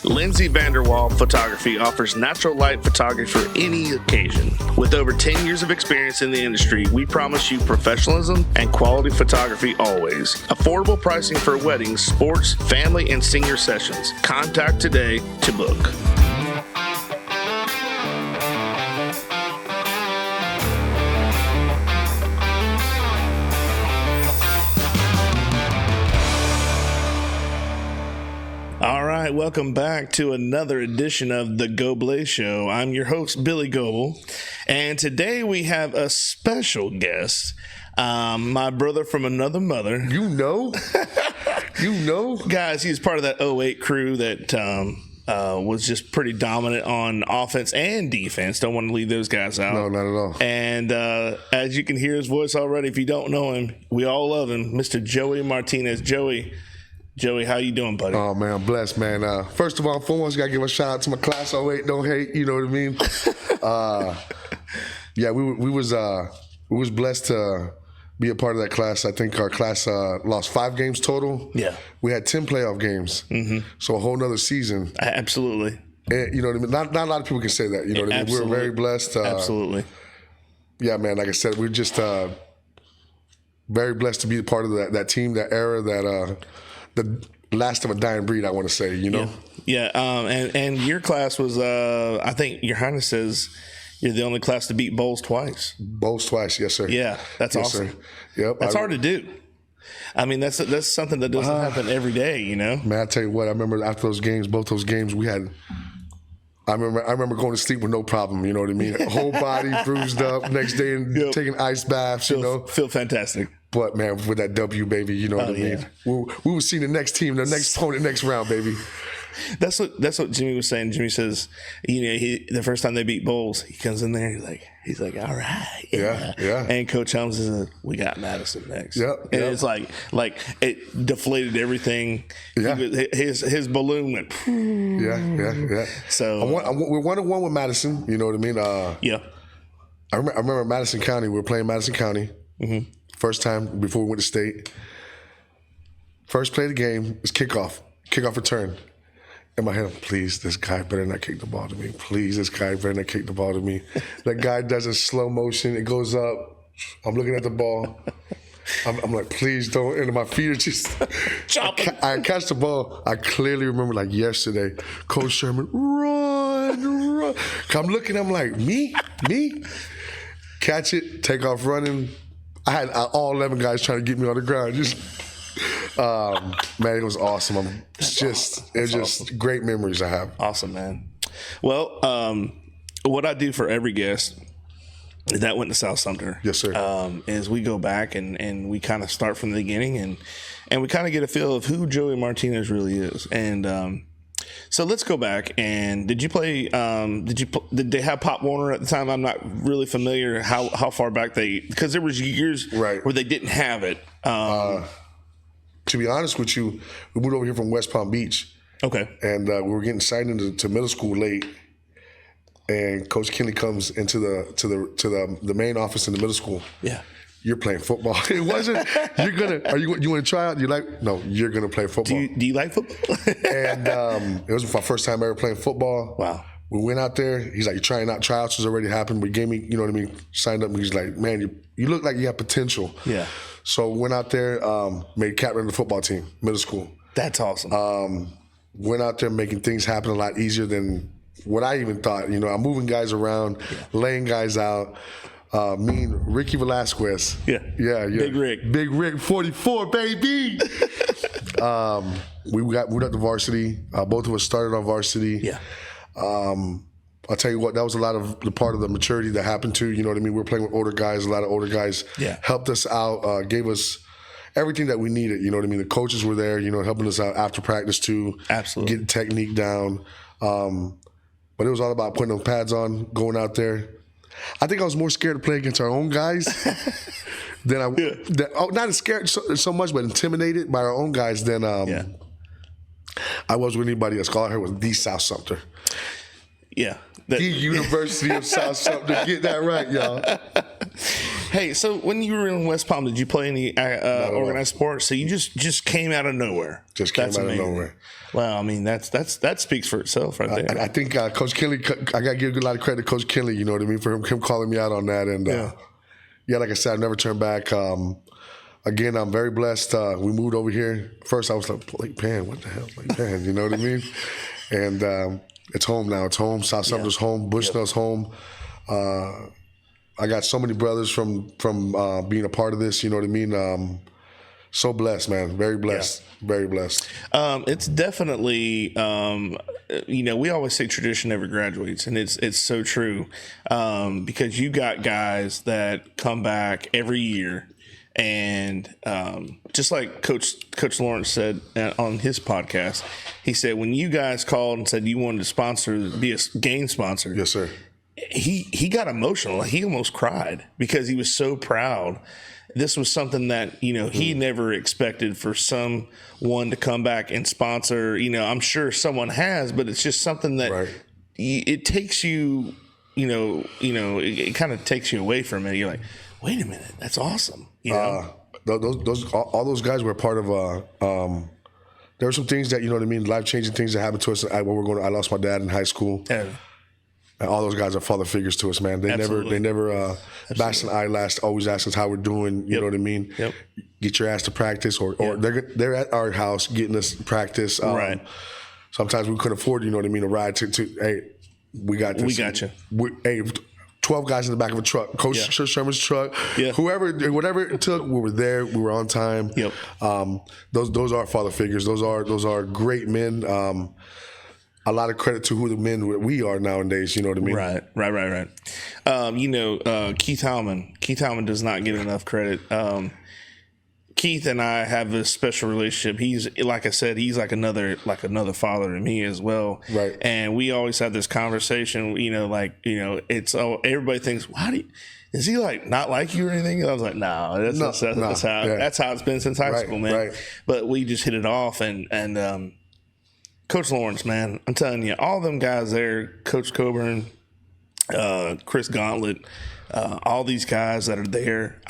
Lindsay Vanderwall Photography offers natural light photography for any occasion. With over 10 years of experience in the industry, we promise you professionalism and quality photography always. Affordable pricing for weddings, sports, family, and senior sessions. Contact today to book. All right, welcome back to another edition of the Goblay Show. I'm your host, Billy Goble, and today we have a special guest, my brother from another mother. You know? Guys, he's part of that '08 crew that was just pretty dominant on offense and defense. Don't want to leave those guys out. No, not at all. And as you can hear his voice already, if you don't know him, we all love him, Mr. Joey Martinez. Joey, how you doing, buddy? Oh, man, I'm blessed, man. First of all, foremost, got to give a shout out to my class 08, don't hate, you know what I mean? Yeah, we was blessed to be a part of that class. I think our class lost 5 games total. Yeah. We had 10 playoff games, so a whole nother season. Absolutely. And, you know what I mean? Not a lot of people can say that, you know what I mean? We're very blessed. Absolutely. Yeah, man, like I said, we're just very blessed to be a part of that team, that era, that the last of a dying breed, I want to say, you know? Yeah. And your class was, I think Your Highness says you're the only class to beat Bowles twice. Bowles twice, yes, sir. Yeah, that's yes, awesome. Sir. Yep. That's hard to do. I mean, that's something that doesn't happen every day, you know? Man, I tell you what, I remember after those games, both those games, I remember going to sleep with no problem, you know what I mean? Whole body bruised up, next day and taking ice baths, you know? Feel fantastic. But, man, with that W, baby, you know what I mean? We will see the next team, the next opponent, next round, baby. That's what Jimmy was saying. Jimmy says, you know, the first time they beat Bowles, he comes in there, he's like, all right, yeah. And Coach Helms is, we got Madison next. Yep. And it's like it deflated everything. Yeah. His balloon went. Yeah. So we're 1-1 with Madison. You know what I mean? Yeah. I remember Madison County. We were playing Madison County. Mm-hmm. First time before we went to state. First play of the game is kickoff return. In my head, please, this guy better not kick the ball to me. Please, this guy better not kick the ball to me. That guy does a slow motion. It goes up. I'm looking at the ball. I'm like, please don't. And my feet are just chopping. I catch the ball. I clearly remember like yesterday, Coach Sherman, run. I'm looking, I'm like, me? Catch it, take off running. I had all 11 guys trying to get me on the ground. Man, it was awesome. It's just great memories I have. Awesome, man. Well, what I do for every guest that went to South Sumter, yes, sir, is we go back and we kind of start from the beginning and we kind of get a feel of who Joey Martinez really is. And so let's go back. And did you play? Did they have Pop Warner at the time? I'm not really familiar how far back because there was years where they didn't have it. To be honest with you, we moved over here from West Palm Beach. Okay. And we were getting signed into middle school late. And Coach Kinley comes into the main office in the middle school. Yeah. You're playing football. It wasn't. You want to try out? No. You're gonna play football. Do you like football? And it was my first time ever playing football. Wow. We went out there. He's like, "You're trying out." Tryouts has already happened. We gave me, you know what I mean. Signed up. And he's like, "Man, you look like you have potential." Yeah. So went out there, made captain of the football team, middle school. That's awesome. Went out there making things happen a lot easier than what I even thought. You know, I'm moving guys around, laying guys out. Me and Ricky Velasquez. Yeah. Big Rick, 44, baby. We moved up to varsity. Both of us started on varsity. Yeah. I'll tell you what, that was a lot of the part of the maturity that happened too. You know what I mean? We were playing with older guys. A lot of older guys helped us out, gave us everything that we needed. You know what I mean? The coaches were there, you know, helping us out after practice too. Absolutely. Getting technique down. But it was all about putting those pads on, going out there. I think I was more scared to play against our own guys than not as scared so much, but intimidated by our own guys than I was with anybody else. All I heard was the South Sumter. Yeah. The University of South Sumter. Get that right, y'all. Hey, so when you were in West Palm, did you play any organized sports? So you just came out of nowhere. Just came out of nowhere. Well, I mean, that speaks for itself right there. I think Coach Kinley, I got to give a lot of credit to Coach Kinley, you know what I mean, for him calling me out on that. And like I said, I've never turned back. Again, I'm very blessed. We moved over here. First, I was like, Lake Pan, what the hell, Lake Pan? You know what I mean? And it's home now. It's home. South Sumter's home. Bushnell's home. I got so many brothers from being a part of this. You know what I mean? So blessed, man. Very blessed. Yeah. Very blessed. It's definitely, we always say tradition never graduates, and it's so true because you got guys that come back every year. And just like Coach Lawrence said on his podcast, he said when you guys called and said you wanted to be a game sponsor, yes, sir. He got emotional. He almost cried because he was so proud. This was something that he never expected for someone to come back and sponsor. I'm sure someone has, but it's just something that it takes you. It kind of takes you away from it. You're like, wait a minute, that's awesome. All those guys were part of. There were some things that life-changing things that happened to us. I lost my dad in high school. Yeah. And all those guys are father figures to us, man. They never bashed an eyelash. Always ask us how we're doing. You know what I mean? Yep. Get your ass to practice, or they're at our house getting us practice. Right. Sometimes we couldn't afford, a ride to. Hey, we got this. We got you. 12 guys in the back of a truck, Coach Sherman's truck, whatever it took, we were there. We were on time. Yep. Those are father figures. Those are great men. A lot of credit to who the men we are nowadays. You know what I mean? Right. Keith Hallman does not get enough credit. Keith and I have a special relationship. He's, like I said, he's like another father to me as well. Right. And we always have this conversation. It's everybody thinks, is he not like you or anything? And I was like, that's how it's been since high school, man. Right. But we just hit it off, and Coach Lawrence, man, I'm telling you, all them guys there, Coach Coburn, Chris Gauntlet, all these guys that are there,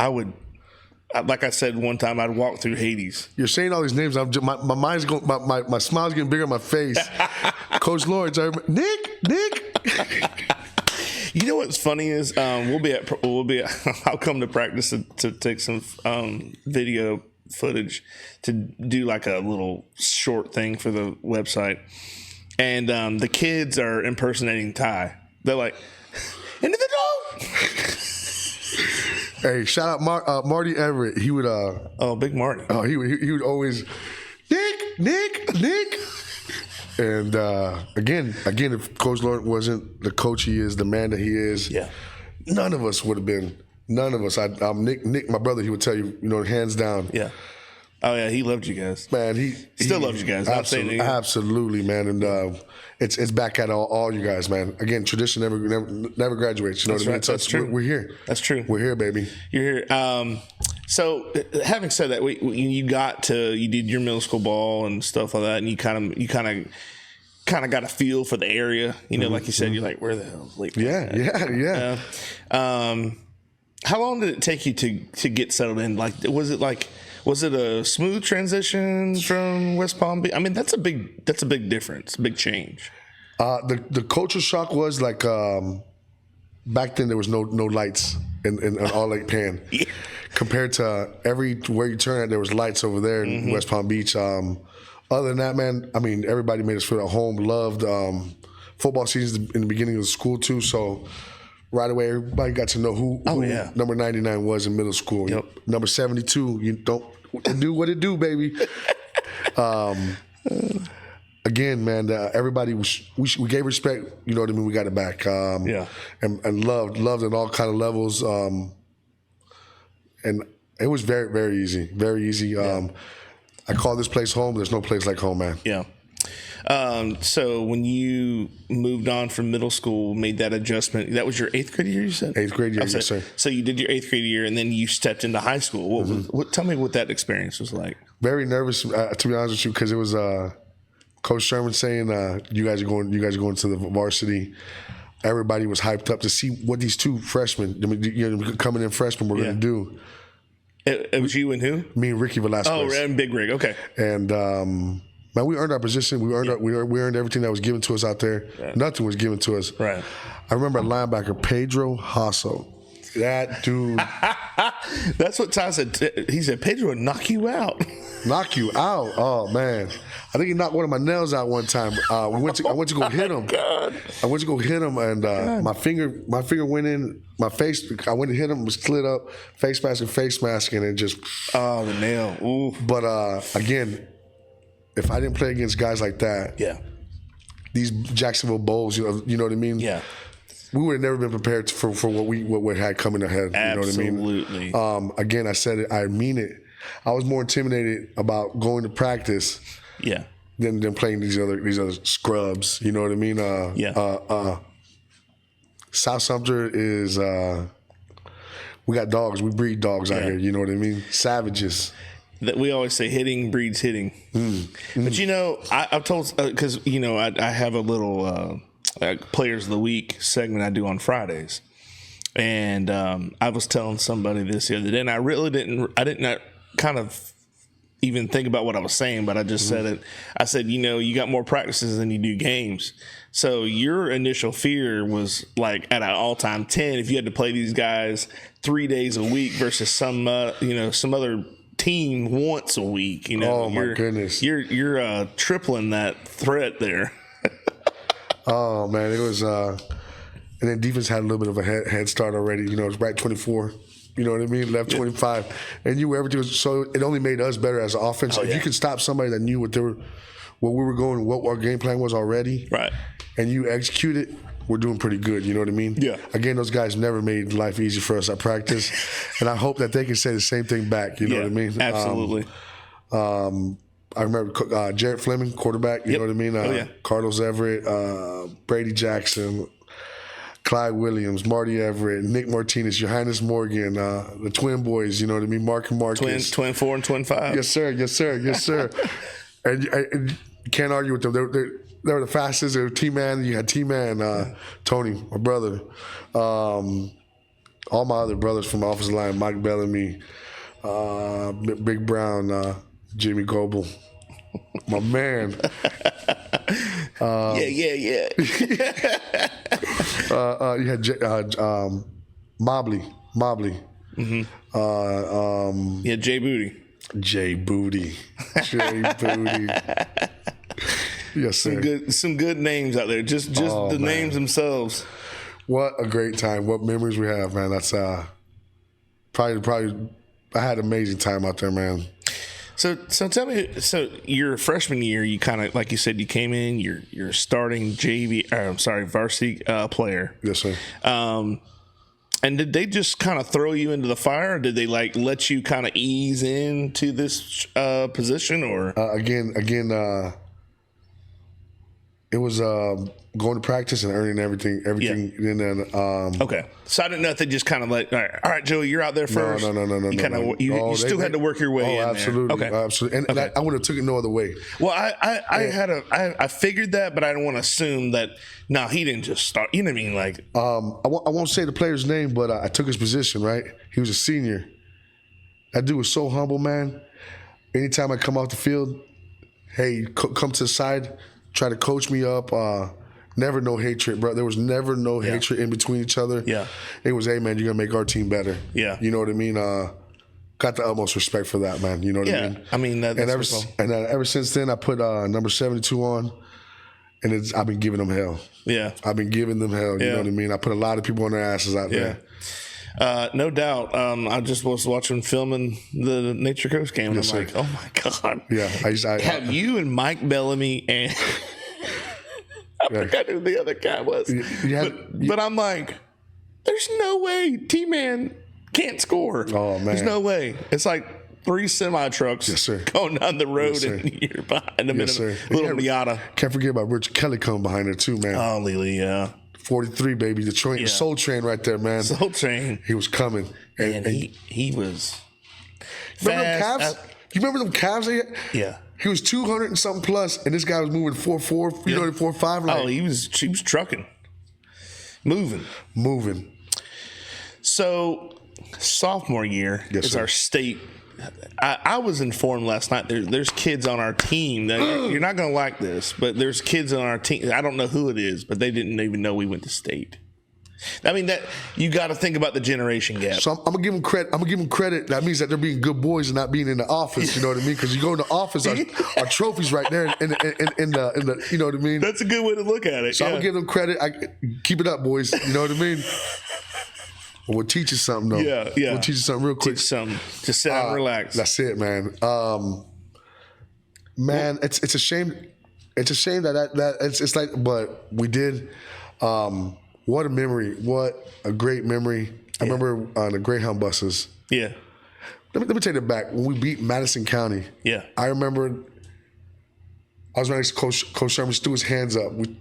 like I said one time, I'd walk through Hades. You're saying all these names. My mind's going. My smile's getting bigger on my face. Coach Lawrence, Nick. You know what's funny is I'll come to practice to take some video footage to do like a little short thing for the website, and the kids are impersonating Ty. They're like, into the door. Hey, shout out Marty Everett. He would Big Marty. Oh, he would always Nick. And again, if Coach Lawrence wasn't the coach he is, the man that he is, none of us would have been. None of us. Nick, my brother, he would tell you, hands down. Yeah. Oh yeah, he loved you guys. Man, he still loves you guys. Absolutely, man. And it's back at all you guys, man. Again, tradition never graduates. You know what I mean? So that's true. We're here. That's true. We're here, baby. You're here. So having said that, you did your middle school ball and stuff like that, and you kind of got a feel for the area. Like you said, you're like, where the hell is Lake Pan? Yeah. How long did it take you to get settled in? Was it a smooth transition from West Palm Beach? I mean, that's a big difference, big change. The culture shock was like back then there was no lights in all Lake Pan. Yeah. Compared to everywhere you turn at, there was lights over there in West Palm Beach. Other than that, man, I mean, everybody made us feel at home. Loved football seasons in the beginning of the school too. So right away, everybody got to know who number 99 was in middle school. Yep. Number 72, you don't do what it do, baby. Again, man, everybody we gave respect. You know what I mean? We got it back. And loved in all kind of levels. And it was very, very easy. Very easy. I call this place home. There's no place like home, man. Yeah. So when you moved on from middle school, made that adjustment, that was your 8th grade year, you said? 8th grade year, yes, sir. So you did your 8th grade year, and then you stepped into high school. Tell me what that experience was like. Very nervous, to be honest with you, because it was Coach Sherman saying, "You guys are going to the varsity." everybody was hyped up to see what these two freshmen, coming in freshmen, were going to do. It was you and who? Me and Ricky Velasquez. Oh, and Big Rig. Okay. And man, we earned our position. We earned everything that was given to us out there. Right. Nothing was given to us. Right. I remember linebacker Pedro Hasso. That dude. That's what Ty said. He said Pedro would knock you out. Knock you out? Oh man. I think he knocked one of my nails out one time. I went to go hit him. God. I went to go hit him, and my finger went in my face. I went to hit him, was split up, face mask, and it just. Oh, the nail. Ooh. But again, if I didn't play against guys like that, these Jacksonville Bulls, you know what I mean? Yeah. We would have never been prepared for what we had coming ahead. Absolutely. You know what I mean? Again, I said it. I mean it. I was more intimidated about going to practice. Yeah. Than playing these other scrubs. You know what I mean? South Sumter is we got dogs. We breed dogs out here. You know what I mean? Savages. That we always say hitting breeds hitting. But I've told because I have a little Players of the Week segment I do on Fridays, and I was telling somebody this the other day, and I didn't kind of even think about what I was saying, but I just said it. I said, you got more practices than you do games. So your initial fear was like at an all-time 10 if you had to play these guys 3 days a week versus some other team once a week. Oh my goodness. You're tripling that threat there. Oh man, it was and then defense had a little bit of a head start already. It was right 24. You know what I mean? Left 25, and everything was so. It only made us better as an offense. If you could stop somebody that knew what we were going, what our game plan was already, right, and you execute it, we're doing pretty good. You know what I mean? Yeah. Again, those guys never made life easy for us at practice, and I hope that they can say the same thing back. You know what I mean? Absolutely. I remember Jarrett Fleming, quarterback. You know what I mean? Carlos Everett, Brady Jackson. Clyde Williams, Marty Everett, Nick Martinez, Johannes Morgan, the twin boys, you know what I mean? Mark and Marcus. Twin 4 and twin 5. Yes, sir. and you can't argue with them. They were the fastest. They were T-Man. You had T-Man, Tony, my brother. All my other brothers from the offensive line, Mike Bellamy, Big Brown, Jimmy Goblay. My man. Yeah. You had Mobley. Jay Booty. Yes, sir. Some good names out there. Just the names themselves. What a great time. What memories we have, man. That's probably I had an amazing time out there, man. So tell me, your freshman year, you kind of, like you said, you came in, you're starting varsity player. Yes, sir. And did they just kind of throw you into the fire, or did they let you kind of ease into this position, or? Again, it was going to practice and earning everything. And then okay. So I didn't know if they just kind of all right, Joey, you're out there first. No. You still had to work your way in absolutely, there. Okay. Absolutely. And I would have took it no other way. Well, I figured that, but I didn't want to assume that. No, he didn't just start. You know what I mean? Like, I won't say the player's name, but I took his position. Right, he was a senior. That dude was so humble, man. Anytime I come off the field, hey, come to the side, try to coach me up. Never no hatred, bro. There was never no hatred in between each other. Yeah. It was, hey, man, you're going to make our team better. Yeah. You know what I mean? Got the utmost respect for that, man. You know what I mean? I mean, that's ever since then, I put number 72 on, and I've been giving them hell. Yeah. I've been giving them hell. You know what I mean? I put a lot of people on their asses out there. No doubt. I just was filming the Nature Coast game, and I'm like, oh, my God. Yeah. I have you and Mike Bellamy and – I forgot who the other guy was. But I'm like, there's no way T-Man can't score. Oh, man. There's no way. It's like 3 semi-trucks going down the road, and you're behind them in a little Miata. Can't forget about Rich Kelly coming behind her, too, man. Oh, Lily, yeah. 43, baby. Detroit Soul Train right there, man. Soul Train. He was coming. And he was remember them calves? You remember them calves? Yeah. He was 200 and something plus, and this guy was moving 4.4, 4.5. Like, he was trucking. moving. So, sophomore year is sir. our state. I was informed last night there's kids on our team that you're not going to like this, but there's kids on our team. I don't know who it is, but they didn't even know we went to state. I mean, that you got to think about the generation gap. So I'm gonna give them credit. I'm gonna give them credit. That means that they're being good boys and not being in the office. You know what I mean? Because you go in the office, our trophies right there in the. You know what I mean? That's a good way to look at it. So I'm gonna give them credit. Keep it up, boys. You know what I mean? We'll teach you something though. Yeah. We'll teach you something real quick. Teach something. Just sit down and relax. That's it, man. Man, it's a shame. It's a shame that it's like, but we did. What a memory! What a great memory! I remember on the Greyhound buses. Yeah. Let me take it back. When we beat Madison County. Yeah. I remember. I was right next to Coach Sherman. Threw his hands up. And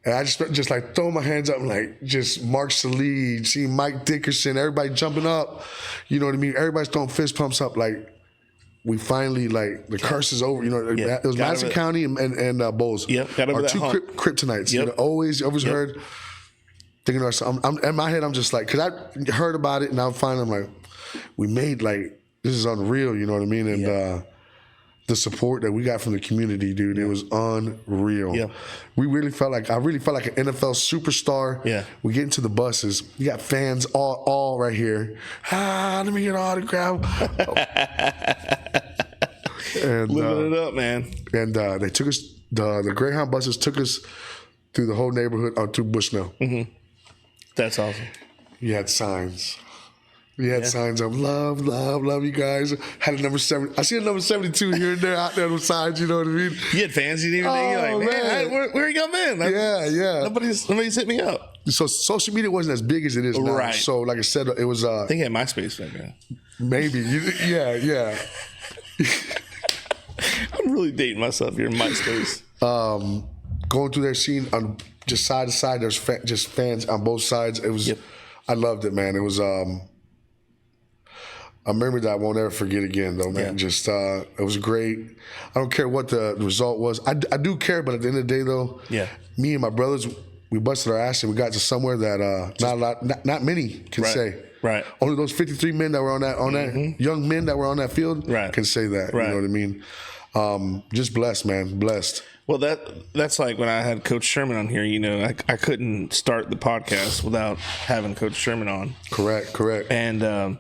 I just like throw my hands up and like just march the lead, seeing Mike Dickerson, everybody jumping up. You know what I mean? Everybody's throwing fist pumps up. Like we finally the curse is over. You know, it was Madison County and Bowles. Yep, got over our that two hump. kryptonites. Yep. You know, always heard. Thinking to ourselves, I'm in my head, I'm just like, because I heard about it and I'm like, we made this is unreal. You know what I mean? And the support that we got from the community, dude, it was unreal. Yeah. I really felt like an NFL superstar. Yeah. We get into the buses. You got fans all right here. Let me get an autograph. And living it up, man. And they took us. The Greyhound buses took us through the whole neighborhood, through Bushnell. Mm-hmm. That's awesome. You had signs. We had signs of love, love, love you guys. Had a number 7. I see a number 72 here and there out there on the signs, you know what I mean? You had fans you didn't even think, you're like, man, where you got been? Yeah. Nobody's hit me up. So social media wasn't as big as it is now. Right. So like I said, it was... I think I had MySpace back then. Maybe. Yeah. I'm really dating myself here in MySpace. Going through there, seeing on just side to side, there's just fans on both sides. It was... I loved it, man. It was... a memory that I won't ever forget again, though, man. Yeah. Just, it was great. I don't care what the result was. I do care, but at the end of the day, though, me and my brothers, we busted our ass and we got to somewhere that not many can say. Right. Only those 53 men that were on that young men that were on that field can say that. Right. You know what I mean? Just blessed, man. Blessed. Well, that's like when I had Coach Sherman on here. You know, I couldn't start the podcast without having Coach Sherman on. Correct. And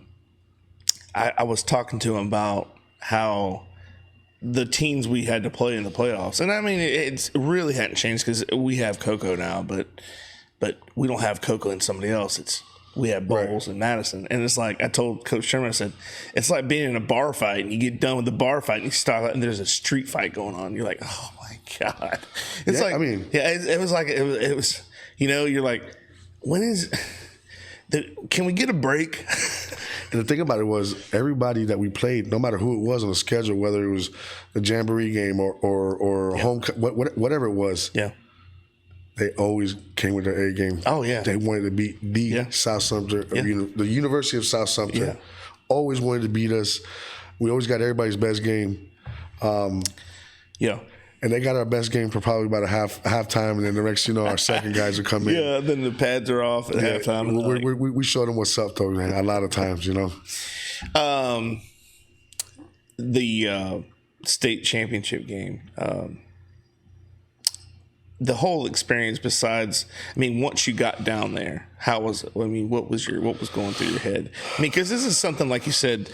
I was talking to him about how the teams we had to play in the playoffs, and I mean it really hadn't changed because we have Coco now, but we don't have Coco and somebody else. We have Bowles and Madison, and it's like I told Coach Sherman, I said it's like being in a bar fight, and you get done with the bar fight, and you start, and there's a street fight going on. You're like, oh my god! It's like, I mean, it was like it was. You know, you're like, when is? Can we get a break? And the thing about it was everybody that we played, no matter who it was on the schedule, whether it was the Jamboree game or home, whatever it was, they always came with their A game. Oh, yeah. They wanted to beat the South Sumter, the University of South Sumter. Yeah. Always wanted to beat us. We always got everybody's best game. And they got our best game for probably about a halftime, and then the next, our second guys would come in. Yeah, then the pads are off at halftime. We showed them what's up, though, man, a lot of times, The state championship game, the whole experience besides, once you got down there, how was it? What was going through your head? Because this is something, like you said,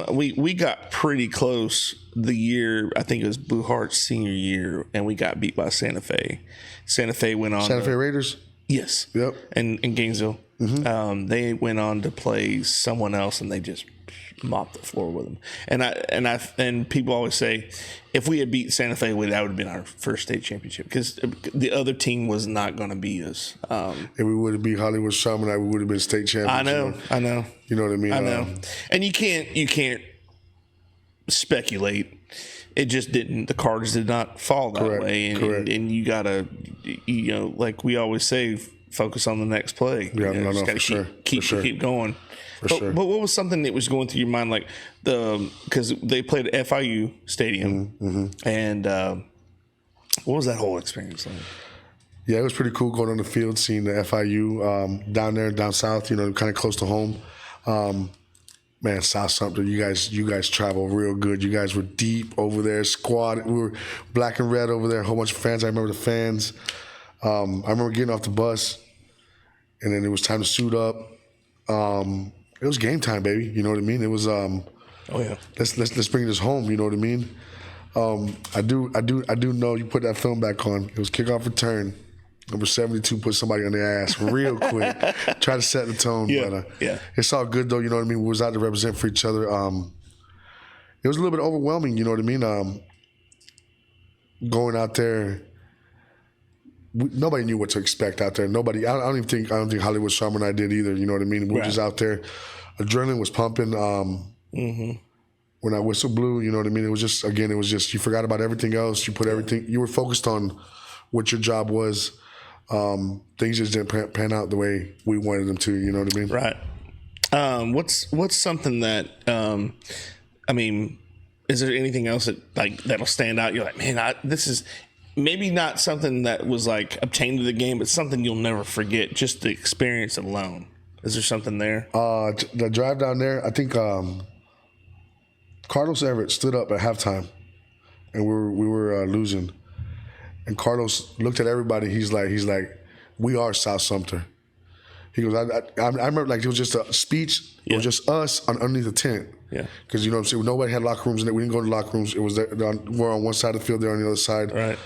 we got pretty close the year, I think it was Blue Heart's senior year, and we got beat by Santa Fe. Santa Fe went on. Santa Fe Raiders? Yes. Yep. And in Gainesville. Mm-hmm. They went on to play someone else, and they just mopped the floor with them. And people always say, if we had beat Santa Fe, that would have been our first state championship because the other team was not going to beat us. If we would have beat Hollywood Chaminade, we would have been state champions. I know. You know what I mean? I know. And you can't speculate. It just didn't. The cards did not fall that way, and you gotta, like we always say, focus on the next play. Yeah, for sure. Keep going. But what was something that was going through your mind, like because they played at FIU Stadium, and what was that whole experience like? Yeah, it was pretty cool going on the field, seeing the FIU down there, down south. You know, kind of close to home. Man, South Sumter, you guys travel real good. You guys were deep over there, squad. We were black and red over there. A whole bunch of fans. I remember the fans. I remember getting off the bus, and then it was time to suit up. It was game time, baby. You know what I mean? It was. Oh yeah. Let's bring this home. You know what I mean? I do know you put that film back on. It was kickoff return. Number 72 put somebody on their ass real quick. Try to set the tone. Yeah, but, yeah. It's all good, though. You know what I mean? We was out to represent for each other. It was a little bit overwhelming. You know what I mean? Going out there, nobody knew what to expect out there. Nobody. I don't think Hollywood Summer and I did either. You know what I mean? We were just out there. Adrenaline was pumping. When I whistle blew, you know what I mean? It was just you forgot about everything else. You put everything. You were focused on what your job was. Things just didn't pan out the way we wanted them to. You know what I mean? Right. What's something that I mean, is there anything else that'll stand out? You're like, man, this is maybe not something that was like obtained to the game, but something you'll never forget. Just the experience alone. Is there something there? The drive down there, I think Carlos Everett stood up at halftime, and we were losing. And Carlos looked at everybody. He's like, we are South Sumter. He goes, I remember like it was just a speech. It was just us underneath the tent. Yeah. Because you know what I'm saying, nobody had locker rooms in there. We didn't go to locker rooms. It was we're on one side of the field, they're on the other side. Right.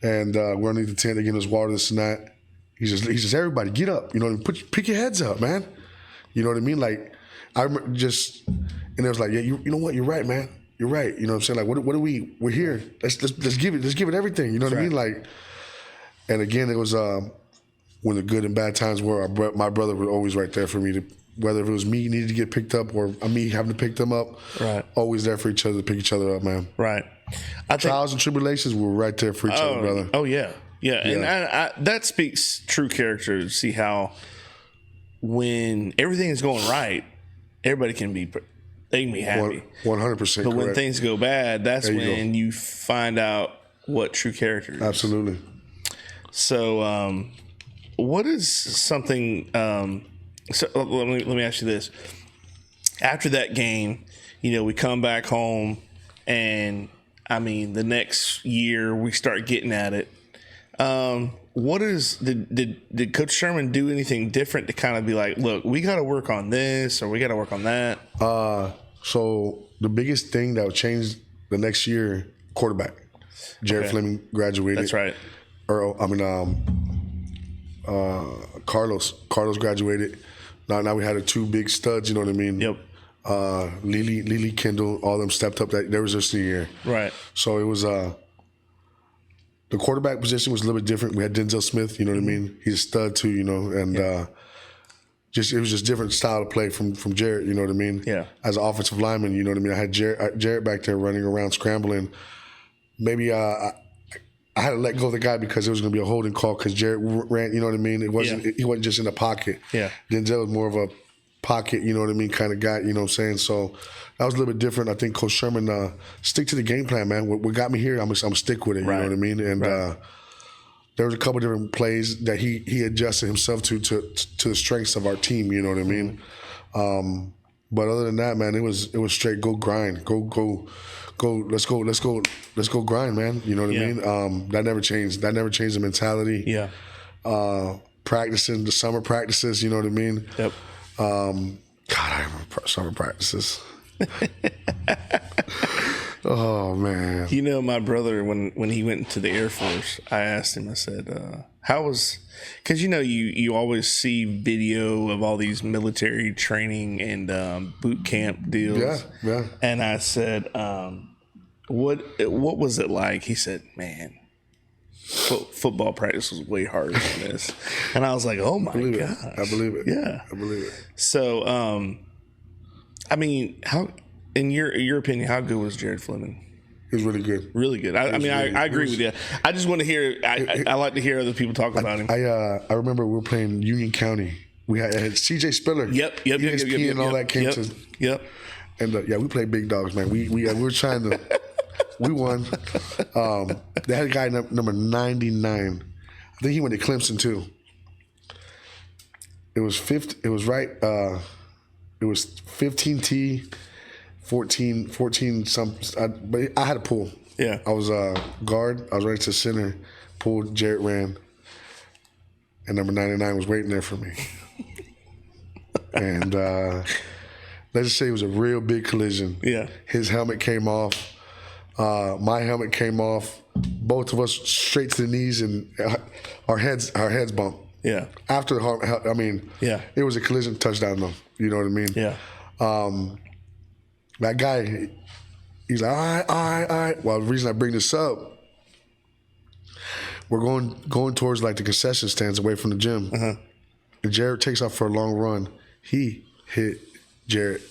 And we're underneath the tent. They're getting us water, this and that. He says, everybody get up. You know, pick your heads up, man. You know what I mean? Like I remember and it was like, yeah, you know what? You're right, man. You're right. You know what I'm saying? Like, what are we're here. Let's give it everything. You know what I mean? Like, and again, it was when the good and bad times were, my brother was always right there for me whether it was me needed to get picked up or me having to pick them up. Right. Always there for each other to pick each other up, man. Right. Trials and tribulations, we were right there for each other, brother. Oh yeah. Yeah. And that speaks true character to see how when everything is going right, everybody can be happy. 100%. But when things go bad, that's when you find out what true character is. Absolutely. So, what is something? So let me ask you this: after that game, we come back home, and I mean, the next year we start getting at it. Did Coach Sherman do anything different to kind of be like, look, we got to work on this or we got to work on that? So the biggest thing that would change the next year, quarterback. Jared Fleming graduated. That's right. Carlos graduated. Now we had two big studs. You know what I mean? Yep. Lily Kendall, all of them stepped up. That was just a year. Right. So it was the quarterback position was a little bit different. We had Denzel Smith. You know what I mean? He's a stud too. And. It was just different style of play from Jarrett, you know what I mean? Yeah. As an offensive lineman, you know what I mean? I had Jarrett back there running around, scrambling. Maybe I had to let go of the guy because it was going to be a holding call because Jarrett ran, you know what I mean? He wasn't just in the pocket. Yeah. Denzel was more of a pocket, you know what I mean, kind of guy, you know what I'm saying? So that was a little bit different. I think Coach Sherman, stick to the game plan, man. What got me here, I'm going to stick with it, you know what I mean? And there was a couple different plays that he adjusted himself to the strengths of our team. You know what I mean? But other than that, man, it was straight go grind, go. Let's go grind, man. You know what I mean? That never changed. That never changed the mentality. Yeah. Practicing the summer practices. You know what I mean? Yep. God, I remember summer practices. Oh man! My brother when he went to the Air Force, I asked him. I said, "How was?" Because you always see video of all these military training and boot camp deals. Yeah, yeah. And I said, "What was it like?" He said, "Man, football practice was way harder than this." And I was like, "Oh my gosh. I believe it. Yeah, I believe it." So, I mean, how? In your opinion, how good was Jared Fleming? He was really good. Really good. I agree with you. I just want to hear. I like to hear other people talk about him. I remember we were playing Union County. We had C.J. Spiller. Yep. ESPN and all that came to. Yep. And we played big dogs, man. We were trying to. We won. They had a guy number 99. Then he went to Clemson too. It was 50. It was right. It was 15T, 14 some. But I had a pull. Yeah. I was guard. I was right to center. Pulled. Jarrett ran. And number 99 was waiting there for me. And let's just say it was a real big collision. Yeah. His helmet came off. My helmet came off. Both of us straight to the knees, and our heads bumped. Yeah. After the I mean, yeah, it was a collision touchdown though. You know what I mean? Yeah. That guy, he's like, all right. Well, the reason I bring this up, we're going towards like the concession stands away from the gym. Uh-huh. And Jarrett takes off for a long run. He hit Jarrett.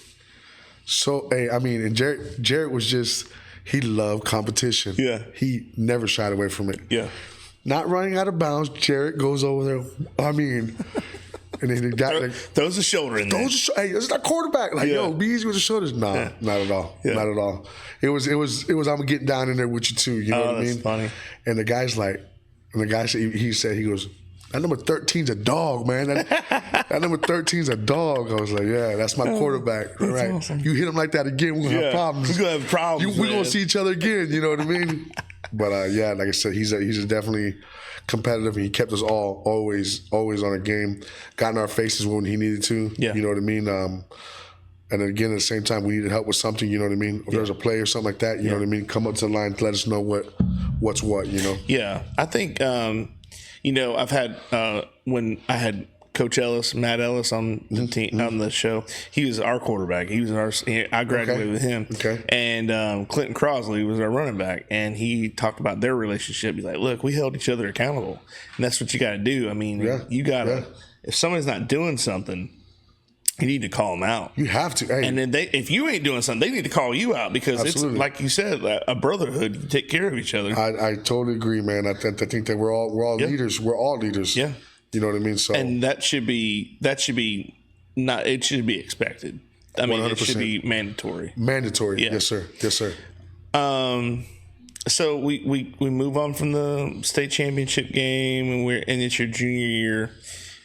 So, and Jarrett was just, he loved competition. Yeah. He never shied away from it. Yeah. Not running out of bounds, Jarrett goes over there. I mean, and then the guy throws a shoulder in there. Hey, it's not quarterback. Like, yo, be easy with the shoulders. Nah, yeah. Not at all. Yeah. Not at all. It was. I'm getting down in there with you too. You know what I mean? That's funny. And the guy's like, and the guy said, he goes, that number 13's a dog, man. That number 13's a dog. I was like, yeah, that's my quarterback. That's right. awesome. You hit him like that again, we're gonna have problems. We're gonna have problems. We're gonna see each other again. You know what I mean? But yeah, like I said, he's definitely competitive, and he kept us all always on a game. Got in our faces when he needed to. Yeah. You know what I mean? And again, at the same time, we needed help with something. You know what I mean? If there's a play or something like that, you know what I mean? Come up to the line, let us know what's what. You know? Yeah, I think I've had when I had Coach Ellis, Matt Ellis on the team on the show. He was our quarterback. He was I graduated with him. Okay. And Clinton Crosley was our running back, and he talked about their relationship. He's like, "Look, we held each other accountable, and that's what you got to do. I mean, you got to if somebody's not doing something, you need to call them out. You have to. Hey. And then if you ain't doing something, they need to call you out because Absolutely. It's like you said, a brotherhood. You take care of each other. I totally agree, man. I think that we're all leaders. We're all leaders. Yeah. You know what I mean? So, and that should be not. It should be expected. I mean, 100%. It should be mandatory. Mandatory. Yeah. Yes, sir. Yes, sir. So we move on from the state championship game, and it's your junior year,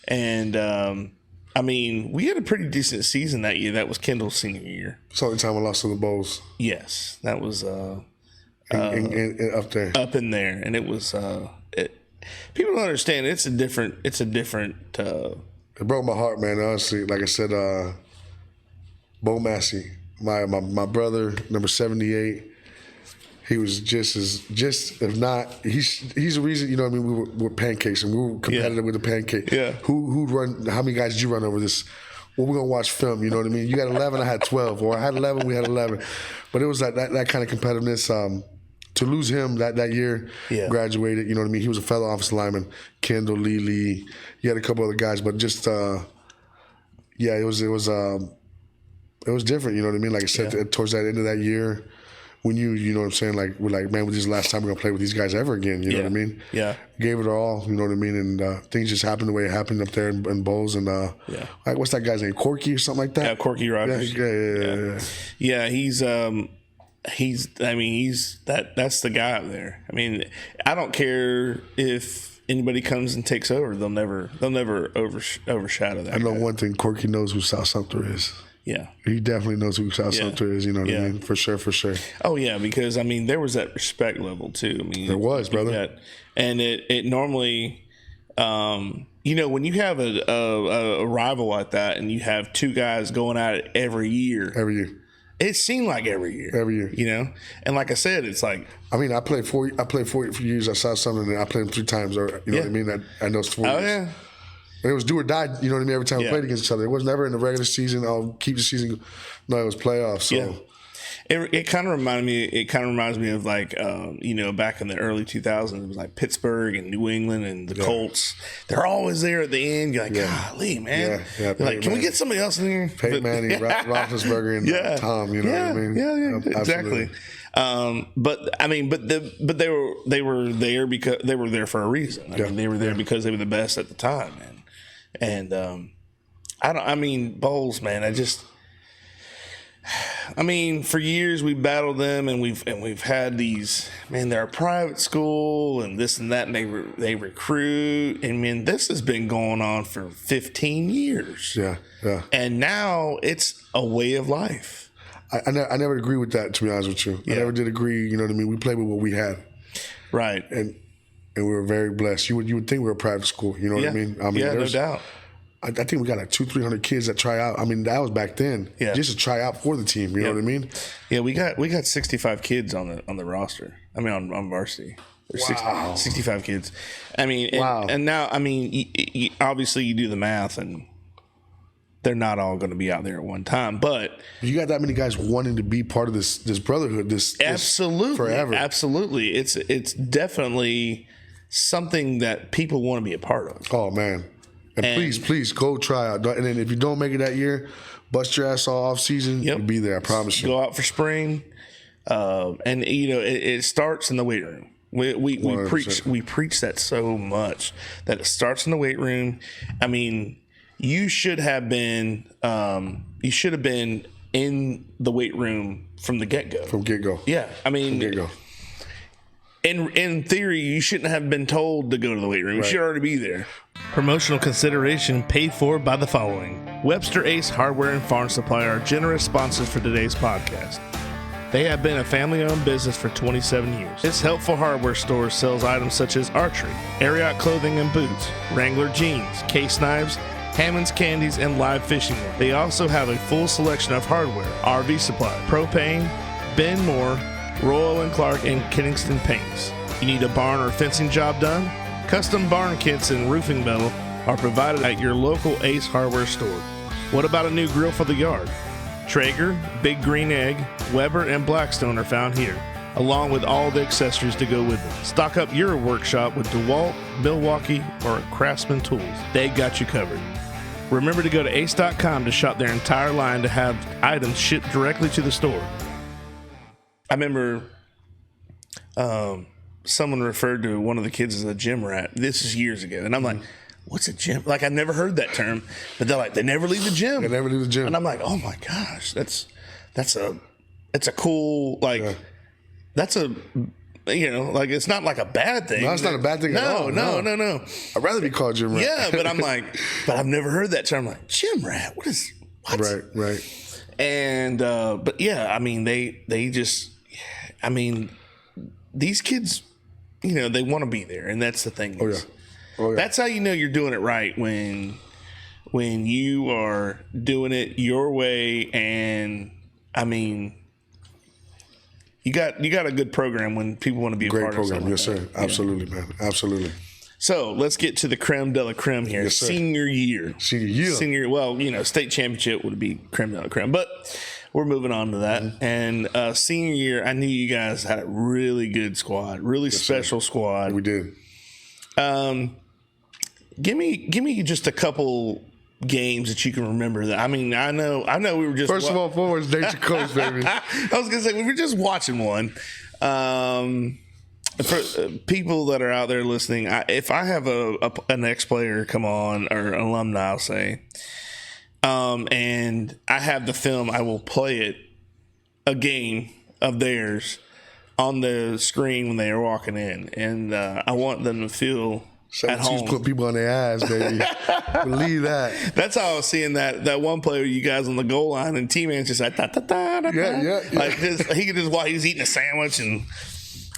and I mean, we had a pretty decent season that year. That was Kendall's senior year. It's the only time I lost to the Bulls. Yes, that was up there, up in there, and it was. People don't understand. It's a different. It broke my heart, man. Honestly, like I said, Bo Massey, my brother, number 78. He was just if not, he's the reason. You know what I mean? We were pancakes, and we were competitive with the pancake. Yeah. Who'd run? How many guys did you run over this? Well, we're gonna watch film. You know what I mean? You got 11, I had 12, or I had 11, we had 11. But it was like that kind of competitiveness. To lose him that year, graduated. You know what I mean? He was a fellow offensive lineman. Kendall, Lee. He had a couple other guys, but just it was different. You know what I mean? Like I said, towards that end of that year, when you know what I'm saying? Like we're like, man, this is the last time we're gonna play with these guys ever again. You know what I mean? Yeah. Gave it our all. You know what I mean? And things just happened the way it happened up there in Bowles. And like what's that guy's name? Corky or something like that? Yeah, Corky Rogers. Yeah. That's the guy up there. I mean, I don't care if anybody comes and takes over; they'll never overshadow that. I know guy. one thing: Corky knows who South Sumter is. Yeah, he definitely knows who South Sumter is. You know what I mean? For sure. Oh yeah, because I mean, there was that respect level too. I mean, there was, brother, and it normally. When you have a rival like that, and you have two guys going at it every year. It seemed like every year. You know? And like I said, it's like... I mean, I played 4 years at South Sumter, and I played them 3 times. Or, you know what I mean? I know it's 4 years. Yeah. And it was do or die, you know what I mean, every time we played against each other. It was never in the regular season, I'll keep the season... No, it was playoffs, so... Yeah. It kind of reminds me of like back in the early 2000s, it was like Pittsburgh and New England and the Colts. They're always there at the end. You're like, golly, man. Yeah. Like, can we get somebody else in here? Peyton Manning, Roethlisberger, and Tom. You know what I mean? Yeah, exactly. But they were there because they were there for a reason. I mean, they were there because they were the best at the time, man. And Bowles, man. I mean, for years we battled them, and we've had these. Man, they're a private school, and this and that, and they recruit. I mean, this has been going on for 15 years. Yeah. And now it's a way of life. I never agree with that, to be honest with you. Yeah. I never did agree. You know what I mean? We played with what we had, Right? and we were very blessed. You would think we were a private school. You know what I mean? Yeah, no doubt. I think we got like 200-300 kids that try out. I mean, that was back then. Yeah. Just to try out for the team. You know what I mean? Yeah, we got 65 kids on the roster. I mean, on varsity. There's Wow. 65 kids. I mean, Wow. And now, I mean, obviously you do the math, and they're not all going to be out there at one time. But You got that many guys wanting to be part of this brotherhood. This absolutely, forever. absolutely, it's definitely something that people want to be a part of. Oh man. And please go try out. And then if you don't make it that year, bust your ass all off season. Yep. You'll be there. I promise you. Go out for spring, and you know it starts in the weight room. We 100%. preach that so much that it starts in the weight room. I mean, you should have been in the weight room from the get go. From get go. Yeah, I mean, Get go. in theory, you shouldn't have been told to go to the weight room. You should already be there. Promotional consideration paid for by the following. Webster Ace Hardware and Farm Supply are generous sponsors for today's podcast. They have been a family-owned business for 27 years. This helpful hardware store sells items such as archery, Ariat clothing and boots, Wrangler jeans, case knives, Hammond's candies, and live fishing gear. They also have a full selection of hardware, RV supply, propane, Ben Moore, Royal & Clark, and Kingston paints. You need a barn or fencing job done? Custom barn kits and roofing metal are provided at your local Ace Hardware store. What about a new grill for the yard? Traeger, Big Green Egg, Weber, and Blackstone are found here, along with all the accessories to go with them. Stock up your workshop with DeWalt, Milwaukee, or Craftsman tools. They got you covered. Remember to go to ace.com to shop their entire line to have items shipped directly to the store. I remember someone referred to one of the kids as a gym rat. This is years ago. And I'm like, what's a gym? Like, I never heard that term. But they're like, they never leave the gym. They never leave the gym. And I'm like, oh my gosh, that's a cool, like, that's a, you know, like, it's not like a bad thing. No, it's not a bad thing at all. No. I'd rather be called gym rat. Yeah, but I'm like, but I've never heard that term. Like, gym rat? What? Right. And, but yeah, I mean, they just, I mean, these kids, you know, they want to be there. And that's the thing. Oh, yeah. That's how you know you're doing it right, when you are doing it your way. And I mean, you got a good program when people want to be a part of something. Great program. Yes, sir. Absolutely, man. Absolutely. So let's get to the creme de la creme here. Yes, sir. Senior year. Well, you know, state championship would be creme de la creme, but we're moving on to that. Mm-hmm. And senior year, I knew you guys had a really good squad, really special squad. We did. Give me just a couple games that you can remember. That I mean, I know we were just First of all, forwards, nature coach, baby. I was gonna say we were just watching one. For people that are out there listening, if I have an ex-player come on, or an alumni, I'll say, and I have the film, I will play it, a game of theirs, on the screen when they are walking in, and I want them to feel at home. Put people on their ass, baby. Believe that. That's how I was seeing that one player, you guys on the goal line, and T-Man's just like, Yeah. like he could just, while he's eating a sandwich and.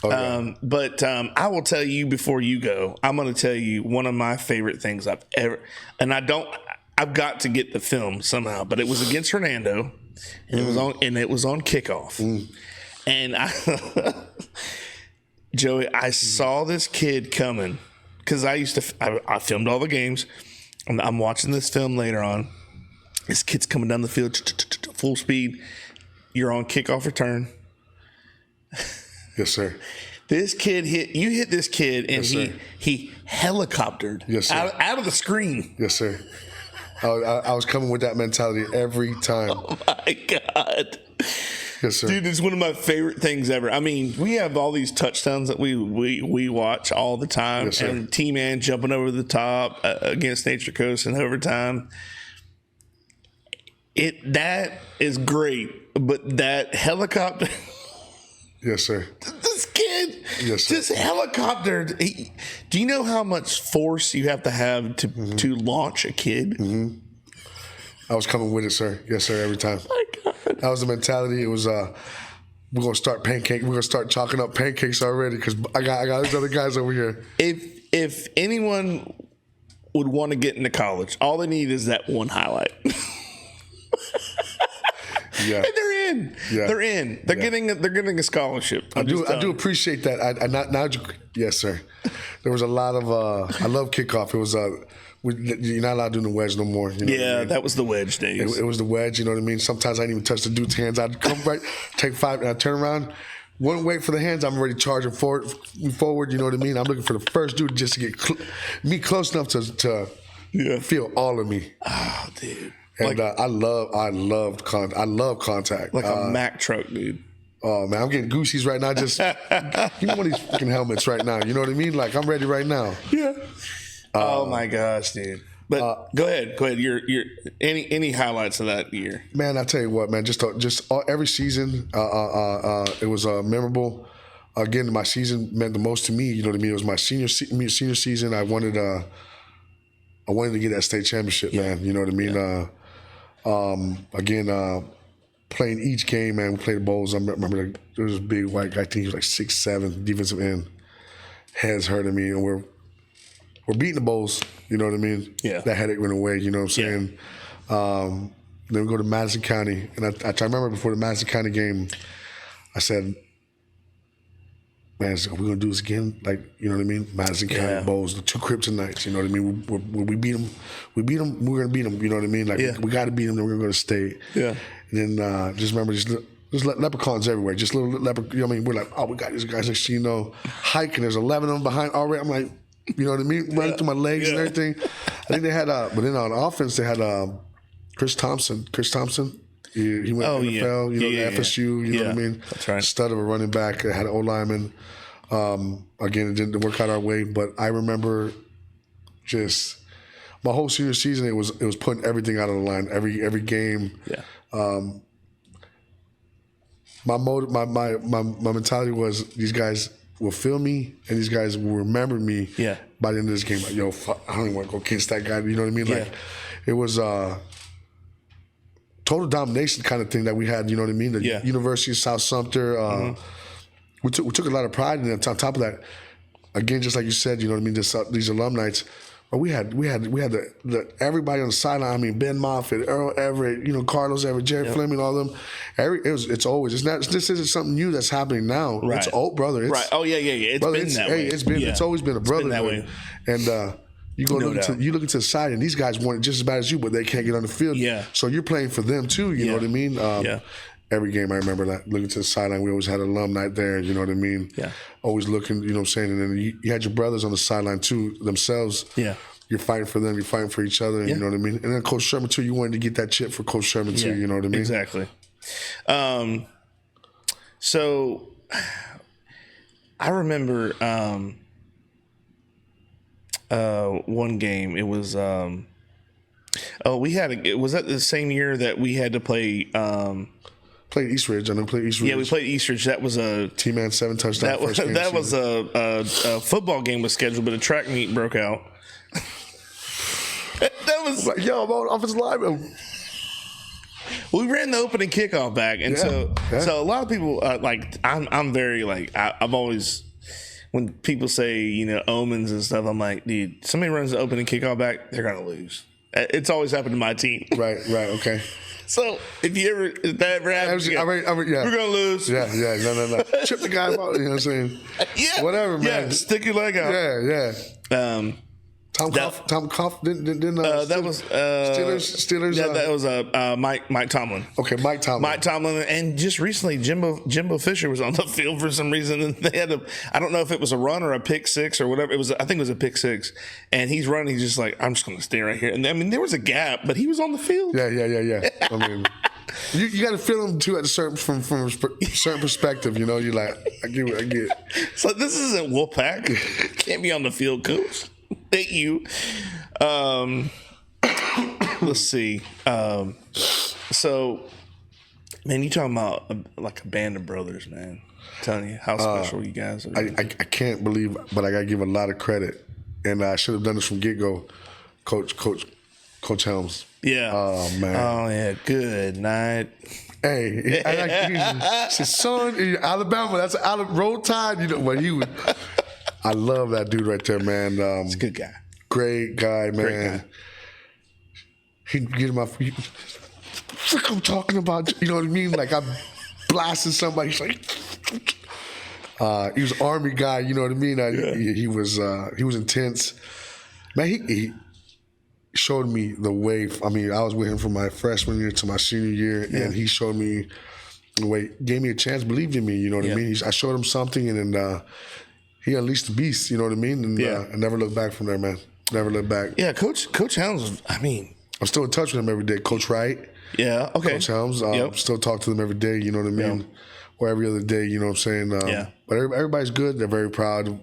But I will tell you before you go, I'm going to tell you one of my favorite things I've ever, and I've got to get the film somehow, but it was against Hernando, and it was on kickoff. And Joey, I saw this kid coming, because I filmed all the games. I'm watching this film later on. This kid's coming down the field, full speed. You're on kickoff return. Yes, sir. This kid hit this kid, and he helicoptered out of the screen. Yes, sir. I was coming with that mentality every time. Oh my God. Yes, sir. Dude, it's one of my favorite things ever. I mean, we have all these touchdowns that we watch all the time. Yes, sir. And T-Man jumping over the top against Nature Coast in overtime. That is great, but that helicopter. Yes, sir. This kid, Yes, sir. this helicopter. Do you know how much force you have to launch a kid? Mm-hmm. I was coming with it, sir. Yes, sir. Every time. My God. That was the mentality. It was we're gonna start pancake. We're gonna start chalking up pancakes already because I got these other guys over here. If anyone would want to get into college, all they need is that one highlight. Yeah, and they're in. Yeah. They're in. They're getting a scholarship. I do appreciate that. Yes, sir. There was a lot of I love kickoff. It was you're not allowed to do the wedge no more. You know what I mean? That was the wedge days. It was the wedge. You know what I mean? Sometimes I didn't even touch the dude's hands. I'd come right, take 5, and I turn around. Wouldn't wait for the hands. I'm already charging forward. You know what I mean? I'm looking for the first dude just to get me close enough to feel all of me. Oh, dude. And I love contact. Like a Mack truck, dude. Oh man, I'm getting goosies right now. Just give me one of these fucking helmets right now. You know what I mean? Like I'm ready right now. Yeah. Oh my gosh, dude. But go ahead. Your any highlights of that year? Man, I tell you what, man. Just every season, it was memorable. Again, my season meant the most to me. You know what I mean? It was my senior season. I wanted to get that state championship, man. You know what I mean? Again, playing each game, man. We played the bowls. I remember there was a big white guy. I think he was like 6'7", defensive end. Heads hurting me, and we're beating the bowls. You know what I mean? Yeah. That headache went away. You know what I'm saying? Yeah. Then we go to Madison County, and I remember before the Madison County game, I said, "Man, are we gonna do this again? Like, you know what I mean? Madison County Bowls, the 2 kryptonites. You know what I mean? We beat them. We're gonna beat them. You know what I mean? Like, we got to beat them. Then we're gonna go to state. Yeah. And then just remember, there's leprechauns everywhere. Just little leprechaun. You know what I mean? We're like, oh, we got these guys. Next thing you know, hiking. There's 11 of them behind already. I'm like, you know what I mean? Running through my legs and everything. I think they had, but then on offense they had Chris Thompson. He went to the NFL. You know, the FSU. You know what I mean? That's right. Stud of a running back. They had an O-lineman. Again, it didn't work out our way, but I remember just my whole senior season. It was putting everything out on the line. Every game. Yeah. My mentality was these guys will feel me and these guys will remember me. Yeah. By the end of this game, like, yo, fuck, I don't even want to go against that guy. You know what I mean? Like, it was total domination kind of thing that we had. You know what I mean? The University of South Sumter. We took a lot of pride in it. On top of that, again, just like you said, you know what I mean. These alumni, but we had the everybody on the sideline. I mean, Ben Moffitt, Earl Everett, you know, Carlos Everett, Jared Fleming, all of them. This isn't something new that's happening now. Right. It's old, brother. It's, right. Oh yeah. It's brother, been that way. It's always been a brotherhood. And you go look into the side, and these guys want it just as bad as you, but they can't get on the field. Yeah. So you're playing for them too. You know what I mean? Every game I remember that, looking to the sideline, we always had an alumni there, you know what I mean? Yeah. Always looking, you know what I'm saying? And then you had your brothers on the sideline too, themselves. Yeah. You're fighting for them, you're fighting for each other, you know what I mean? And then Coach Sherman too, you wanted to get that chip for Coach Sherman too, you know what I mean? Exactly. So I remember one game, it was was that the same year that we had to play Played East Ridge. I know played East Ridge. Yeah, we played East Ridge. That was a T-Man 7 touchdown. That was a football game was scheduled, but a track meet broke out. That was like, yo, I'm on offensive lineman. We ran the opening kickoff back, and so a lot of people I'm very I've always, when people say, you know, omens and stuff, I'm like, dude, somebody runs the opening kickoff back, they're gonna lose. It's always happened to my team. Right, okay. So if that ever happens, we're gonna lose. Yeah, no. Chip the guy out. You know what I'm saying? Yeah, whatever, man. Yeah, stick your leg out. Yeah. Tom Cough didn't that was Steelers. Yeah, that was Mike Tomlin. Okay, Mike Tomlin, and just recently Jimbo Fisher was on the field for some reason, and they had I don't know if it was a run or a pick six or whatever. I think it was a pick six, and he's running. He's just like, I'm just going to stay right here. And I mean, there was a gap, but he was on the field. Yeah. I mean, you got to feel him too at a certain from a certain perspective. You know, you're like, I get. So this isn't Wolfpack. Can't be on the field, coach. Thank you. let's see. So, man, you talking about like a band of brothers, man. I'm telling you how special you guys are. I can't believe, but I got to give a lot of credit. And I should have done this from get-go. Coach Helms. Yeah. Oh, man. Oh, yeah. Good night. Hey, I said, son, in Alabama, that's roll tide. You know, but I love that dude right there, man. He's a good guy. Great guy, man. Great guy. He'd get my feet. Frick, I'm talking about, you know what I mean? Like I'm blasting somebody. He's like, he was an Army guy, you know what I mean? He was intense. Man, he showed me the way. I mean, I was with him from my freshman year to my senior year, and he showed me the way, gave me a chance, believed in me, you know what I mean? I showed him something, and then he unleashed the beast, you know what I mean? And I never looked back from there, man. Never looked back. Yeah, Coach Helms, I mean. I'm still in touch with him every day. Coach Wright. Yeah, okay. Coach Helms. Still talk to them every day, you know what I mean? Or every other day, you know what I'm saying? But everybody's good. They're very proud of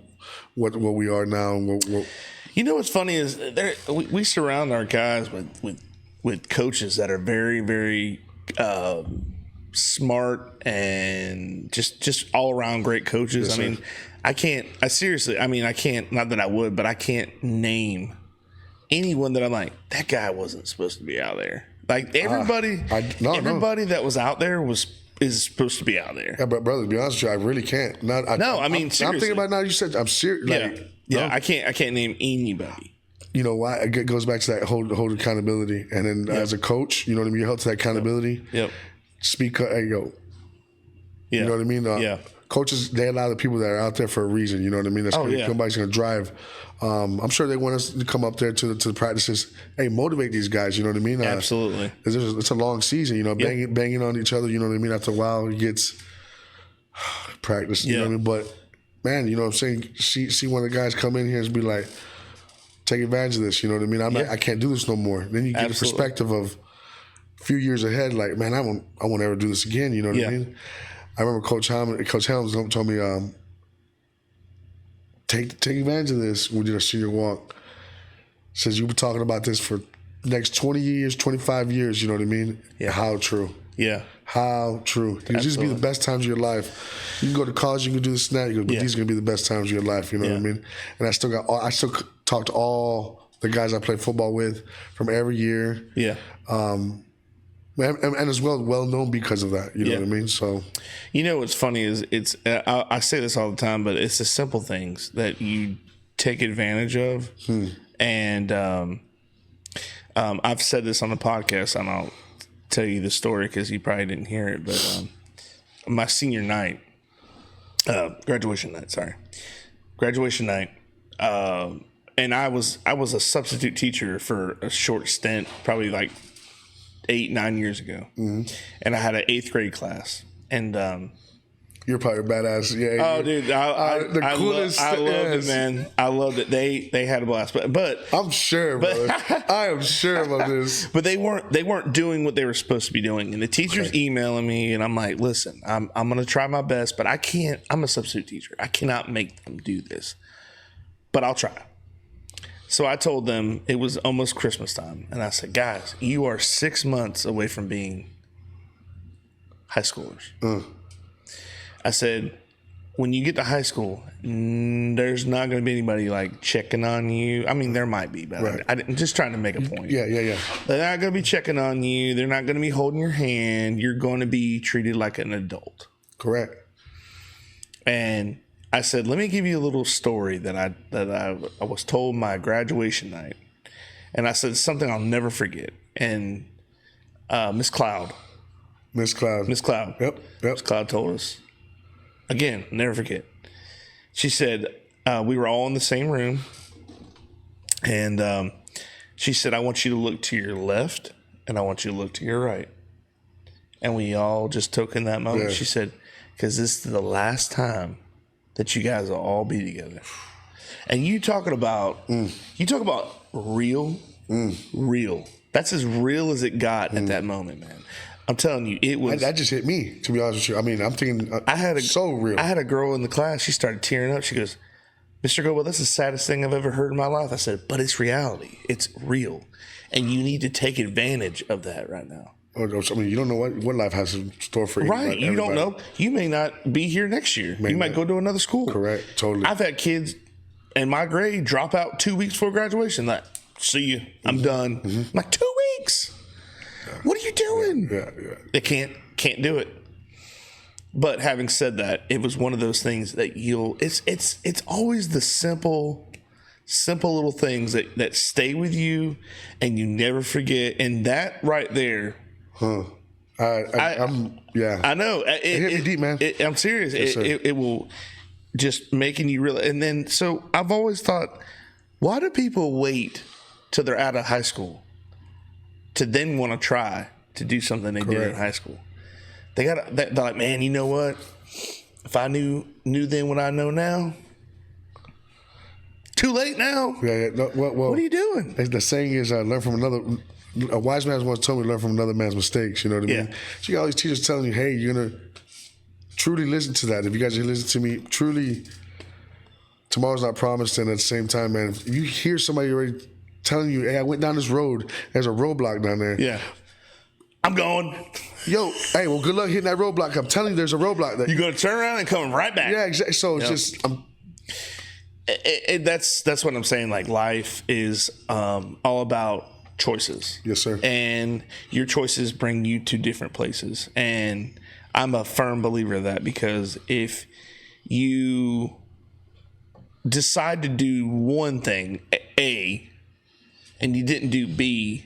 what we are now. And you know what's funny is we surround our guys with coaches that are very, very smart and just all around great coaches. Yes, I mean, I can't not that I would, but I can't name anyone that I'm like, that guy wasn't supposed to be out there. Like everybody that was out there is supposed to be out there. Yeah, but brother, to be honest with you, I really can't. I mean, seriously. I'm thinking about it now. You said I'm serious. I can't name anybody. You know why? It goes back to that hold accountability, and then as a coach, you know what I mean. You held to that accountability. Yep. Speak. Hey, yo. Yeah. You know what I mean? Coaches, they allow the people that are out there for a reason. You know what I mean? Somebody's going to drive. I'm sure they want us to come up there to the practices. Hey, motivate these guys. You know what I mean? Absolutely. It's a long season. You know, banging on each other. You know what I mean? After a while, it gets practice. You know what I mean? But man, you know what I'm saying? See one of the guys come in here and be like, take advantage of this. You know what I mean? I can't do this no more. Then you get the perspective of a few years ahead. Like, man, I won't ever do this again. You know what I mean? I remember Coach Helms told me, take advantage of this when you're a senior walk. Says you've been talking about this for the next 20 years, 25 years, you know what I mean? Yeah. How true. Yeah. How true. These just be the best times of your life. You can go to college, you can do this and that, but these are going to be the best times of your life, you know what I mean? And I still talk to all the guys I play football with from every year. Yeah. And as well known because of that, you know what I mean? So, you know what's funny is I say this all the time, but it's the simple things that you take advantage of. And I've said this on the podcast, and I'll tell you the story because you probably didn't hear it. But my senior night, graduation night, and I was a substitute teacher for a short stint, probably like 8-9 years ago, and I had an 8th grade class, and you're probably a badass. Yeah. Oh, dude, I loved it, man. I loved it. They had a blast, but I'm sure, brother. I am sure about this. But they weren't doing what they were supposed to be doing, and the teacher's emailing me, and I'm like, listen, I'm gonna try my best, but I can't. I'm a substitute teacher. I cannot make them do this, but I'll try. So I told them it was almost Christmas time, and I said, guys, you are 6 months away from being high schoolers. I said, when you get to high school, there's not going to be anybody like checking on you. I mean, there might be, but I'm just trying to make a point. Yeah. They're not going to be checking on you. They're not going to be holding your hand. You're going to be treated like an adult. Correct. And I said, let me give you a little story that I was told my graduation night. And I said something I'll never forget. And Miss Cloud. Yep. Miss Cloud told us. Again, never forget. She said, we were all in the same room. And she said, I want you to look to your left and I want you to look to your right. And we all just took in that moment. Yeah. She said, because this is the last time that you guys will all be together. And you talk about real. That's as real as it got at that moment, man. I'm telling you, it was. That just hit me, to be honest with you. I mean, I'm thinking so real. I had a girl in the class. She started tearing up. She goes, Mr. Goblay, that's the saddest thing I've ever heard in my life. I said, but it's reality. It's real. And you need to take advantage of that right now. I mean, you don't know what life has in store for you. Right. You don't know. You may not be here next year. You might go to another school. Correct. Totally. I've had kids in my grade drop out 2 weeks before graduation. Like, see you. I'm done. I'm like, 2 weeks? Yeah. What are you doing? Yeah. They can't do it. But having said that, it was one of those things that it's always the simple little things that stay with you and you never forget. And that right there. Huh. I know. It hit me deep, man. I'm serious. Yes, it will just making you realize. And then, so I've always thought, why do people wait till they're out of high school to then want to try to do something they did in high school? They're like, man, you know what? If I knew then what I know now, too late now. Yeah. No, well, what are you doing? The saying is, learn from another. A wise man once told me to learn from another man's mistakes. You know what I mean? So you got all these teachers telling you, hey, you're going to truly listen to that. If you guys listen to me, truly, tomorrow's not promised. And at the same time, man, if you hear somebody already telling you, hey, I went down this road, there's a roadblock down there. Yeah. I'm going. Yo, hey, well, good luck hitting that roadblock. I'm telling you, there's a roadblock there. You're going to turn around and come right back. Yeah, exactly. So it's just... that's what I'm saying. Like, life is all about choices. Yes, sir. And your choices bring you to different places. And I'm a firm believer of that, because if you decide to do one thing, A, and you didn't do B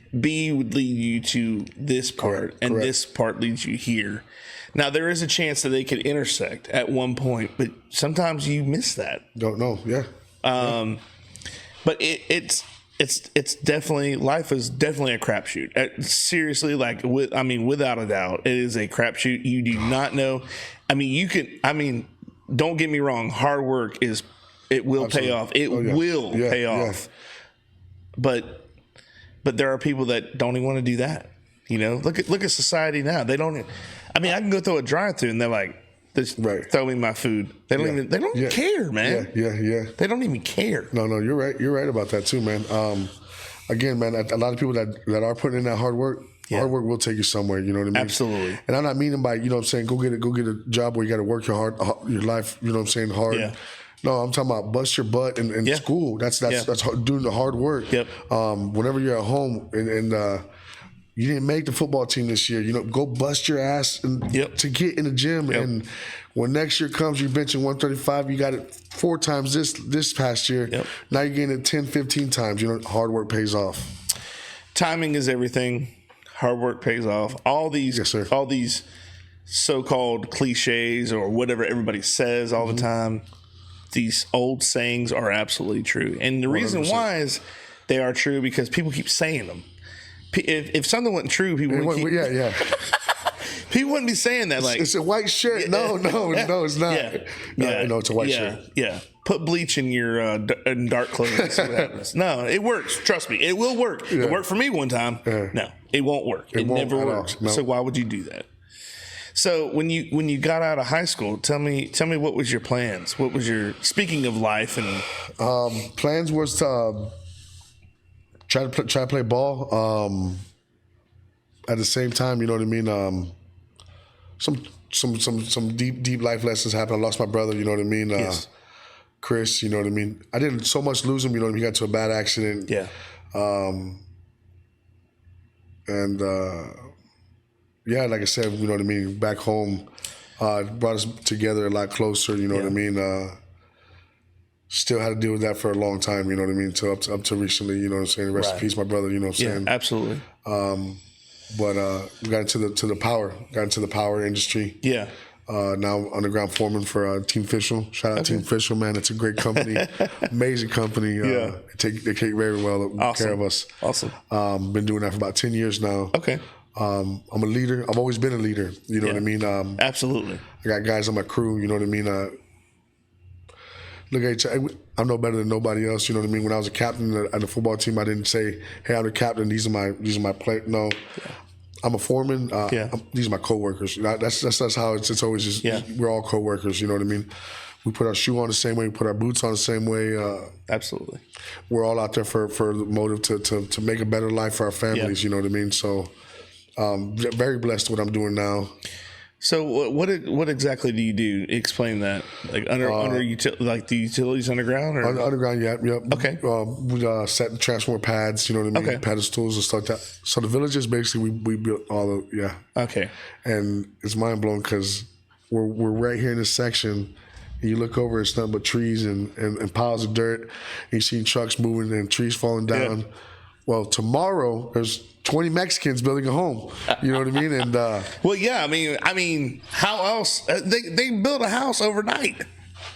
would lead you to this part, and this part leads you here. Now, there is a chance that they could intersect at one point, but sometimes you miss that. Don't know, yeah. But it's definitely, life is definitely a crapshoot. Seriously, without a doubt, it is a crapshoot. You do not know. Don't get me wrong. Hard work will pay off. It will pay off. But there are people that don't even want to do that. You know, look at society now. They don't. I can go through a drive-through and they're like, just throw me my food. They don't even care, man. Yeah. They don't even care. No, you're right. You're right about that too, man. Again, man, a lot of people that are putting in that hard work, hard work will take you somewhere. You know what I mean? Absolutely. And I'm not meaning by, you know what I'm saying, go get a job where you got to work your life, you know what I'm saying, hard. Yeah. No, I'm talking about bust your butt in school. That's doing the hard work. Yep. Whenever you're at home and you didn't make the football team this year, you know, go bust your ass to get in the gym. Yep. And when next year comes, you're benching 135, you got it 4 times this past year. Yep. Now you're getting it 10, 15 times. You know, hard work pays off. Timing is everything. Hard work pays off. All these so-called cliches or whatever everybody says all the time, these old sayings are absolutely true. And the 100%. Reason why is they are true because people keep saying them. If something wasn't true, people wouldn't keep... Yeah. People wouldn't be saying that. Like, it's a white shirt. No, it's not. No, it's a white shirt. Yeah. Put bleach in your in dark clothes and see what happens. No, it works. Trust me, it will work. It worked for me one time. No, it won't work. It never works. No. So why would you do that? So when you got out of high school, tell me what was your plans? What was your, speaking of life and plans was to try to play ball. At the same time, you know what I mean. Some deep life lessons happened. I lost my brother. You know what I mean. Yes. Chris. You know what I mean. I didn't so much lose him. You know what I mean. He got into a bad accident. Yeah. Like I said, you know what I mean. Back home, brought us together a lot closer. You know what I mean. Still had to deal with that for a long time. You know what I mean. Till up to recently. You know what I'm saying. Rest in peace, my brother. You know what I'm saying. Absolutely. But we got into the power industry. Yeah. Now underground foreman for Team Official. Shout out Team Official, man. It's a great company, amazing company. They take very well care of us. Awesome. Been doing that for about 10 years now. Okay. I'm a leader. I've always been a leader. You know what I mean? Absolutely. I got guys on my crew. You know what I mean? Look at each other. I'm no better than nobody else. You know what I mean? When I was a captain at the football team, I didn't say, "Hey, I'm the captain. These are my players." No, I'm a foreman. These are my coworkers. That's how it's always just. We're all coworkers. You know what I mean? We put our shoe on the same way. We put our boots on the same way. Absolutely. We're all out there for the motive to make a better life for our families. You know what I mean? So, very blessed with what I'm doing now. So what exactly do you do? Explain that. Like like the utilities underground or underground? Yep. Okay. We set the transformer pads. You know what I mean? Okay. Pedestals and stuff like that. So the villages basically we built all of Okay. And it's mind blowing because we're right here in this section. And you look over, it's nothing but trees and piles of dirt. And you see trucks moving and trees falling down. Yeah. Well, tomorrow there's 20 Mexicans building a home. You know what I mean? And well, yeah. I mean, how else? They build a house overnight.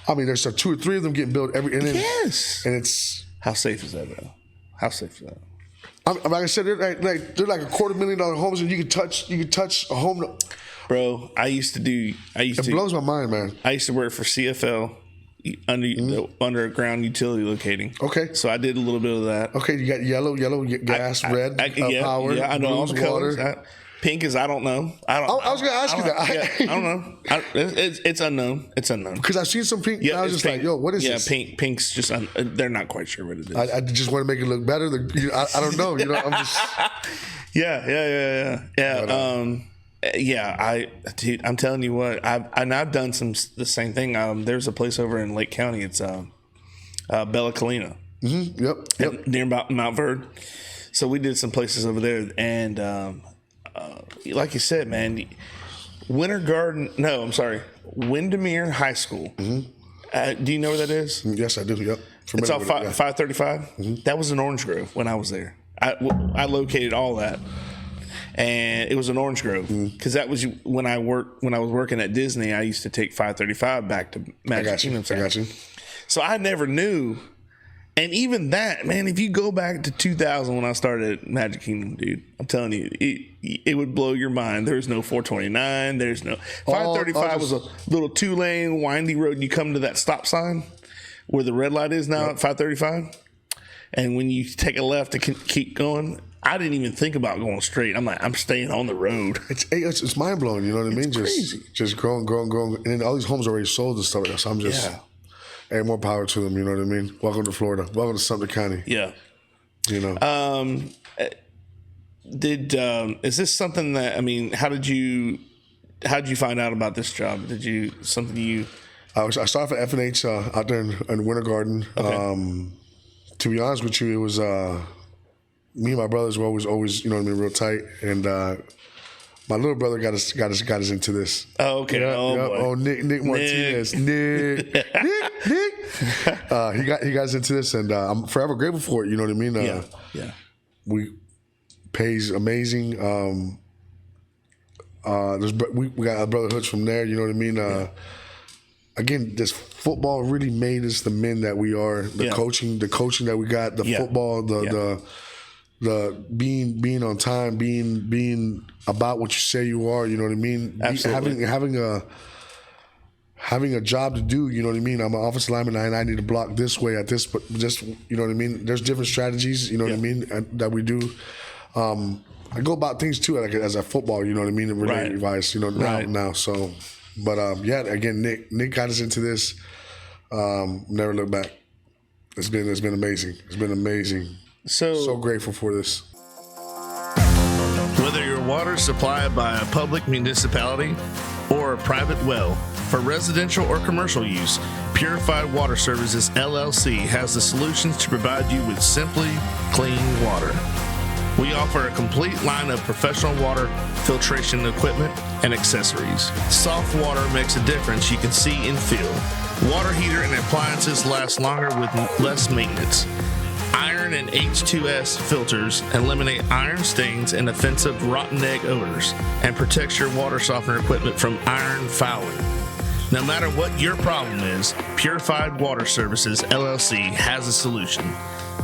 I mean, there's 2 or 3 of them getting built every. And yes. And it's how safe is that, though? How safe is that? Like I said, they're like $250,000 homes, and you can touch a home. Bro, it blows my mind, man. I used to work for CFL. Underground utility locating. Okay. So I did a little bit of that. Okay, you got yellow gas, red, power. Yeah, I know all the colors. Pink is I don't know. I was going to ask you that. Yeah, I don't know. It's unknown. It's unknown. Because I've seen some pink. Yeah, I was just pink. Like, yo, what is this? Yeah, pink's just they're not quite sure what it is. I just want to make it look better. I don't know. You know, I'm just. Yeah. Yeah, I'm telling you what, I've done the same thing. There's a place over in Lake County. It's Bella Colina. Mm-hmm. Yep. Near Mount Verde. So we did some places over there, and like you said, man, Windermere High School. Mm-hmm. Do you know where that is? Yes, I do. Yep. It's off 535. Mm-hmm. That was in Orange Grove when I was there. I located all that. And it was in Orange Grove because that was when I was working at Disney. I used to take 535 back to Magic Kingdom. I got you. So I never knew, and even that, man. If you go back to 2000 when I started at Magic Kingdom, dude, I'm telling you, it would blow your mind. There's no 429. There's no 535 was a little 2-lane windy road. You come to that stop sign where the red light is now at 535, and when you take a left to keep going. I didn't even think about going straight. I'm like, I'm staying on the road. It's mind blowing. You know what I mean? It's crazy. Just growing, and then all these homes already sold and stuff. So I'm just, hey, more power to them. You know what I mean? Welcome to Florida. Welcome to Sumter County. Yeah. You know. Is this something that how did you find out about this job? I started for F&H out there in Winter Garden. Okay. To be honest with you, it was. Me and my brothers were always, you know what I mean, real tight, and my little brother got us into this. Oh, okay. Boy. Nick Martinez. Nick. He got us into this, and I'm forever grateful for it. You know what I mean? Yeah. We pays amazing. We got our brotherhoods from there. You know what I mean? Again, this football really made us the men that we are. The coaching that we got, the football, the being on time, being about what you say you are, you know what I mean? Absolutely. Having a job to do, you know what I mean? I'm an offensive lineman and I need to block this way at this, but just, you know what I mean? There's different strategies, you know what I mean, that we do. I go about things too, like as a football, you know what I mean? And relay advice, you know, now. So, but again, Nick got us into this. Never look back. It's been amazing. It's been amazing. So grateful for this. Whether your water is supplied by a public municipality or a private well, for residential or commercial use, Purified Water Services LLC has the solutions to provide you with simply clean water. We offer a complete line of professional water filtration equipment and accessories. Soft water makes a difference you can see and feel. Water heater and appliances last longer with less maintenance. Iron and H2S filters eliminate iron stains and offensive rotten egg odors and protects your water softener equipment from iron fouling. No matter what your problem is, Purified Water Services LLC has a solution.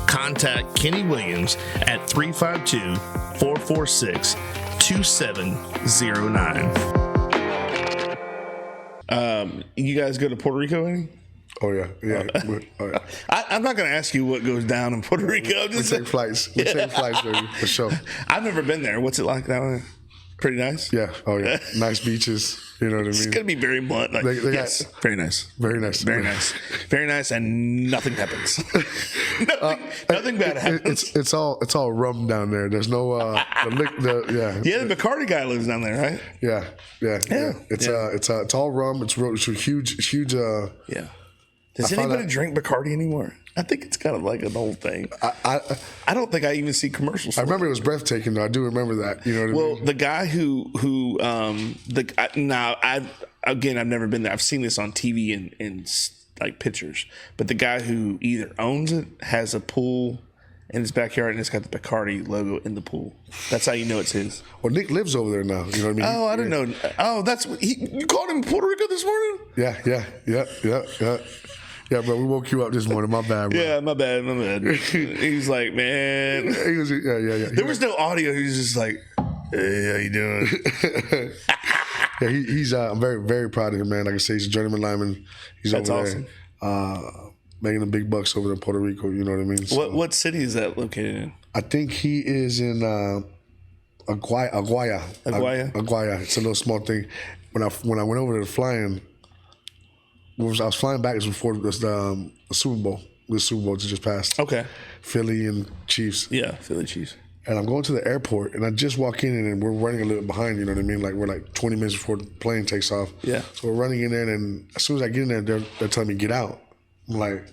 Contact Kenny Williams at 352-446-2709. You guys go to Puerto Rico any? Oh yeah. I'm not going to ask you what goes down in Puerto Rico. We take flights, baby, for sure. I've never been there. What's it like that way? Pretty nice. Yeah. Oh yeah. Nice beaches. You know what I mean? It's gonna be very blunt. Like, They yes, very nice. Very nice. Very nice. Very nice, and nothing happens. nothing bad happens. It's all rum down there. There's no yeah. Yeah, the Bacardi guy lives down there, right? Yeah. It's all rum. It's huge. Yeah. Does anybody drink Bacardi anymore? I think it's kind of like an old thing. I don't think I even see commercials. I remember it was breathtaking though. I do remember that. You know what I mean? Well, the guy I've never been there. I've seen this on TV and like pictures. But the guy who either owns it has a pool in his backyard and it's got the Bacardi logo in the pool. That's how you know it's his. Well, Nick lives over there now. You know what I mean? Oh, I didn't know. Oh, that's what you called him in Puerto Rico this morning? Yeah. Yeah, bro, we woke you up this morning. My bad, bro. Yeah, my bad. He was like, man. He was, yeah. There was no audio. He was just like, hey, how you doing? Yeah, he's. I'm very, very proud of him, man. Like I say, he's a journeyman lineman. He's That's over there, making the big bucks over there in Puerto Rico. You know what I mean? So, What city is that located in? I think he is in Aguaya. Aguaya. It's a little small thing. When I went over there flying. I was flying back before the Super Bowl. The Super Bowl just passed. Okay. Philly and Chiefs. Yeah, Philly Chiefs. And I'm going to the airport, and I just walk in, and we're running a little bit behind. You know what I mean? Like we're like 20 minutes before the plane takes off. Yeah. So we're running in there, and as soon as I get in there, they're telling me get out. I'm like,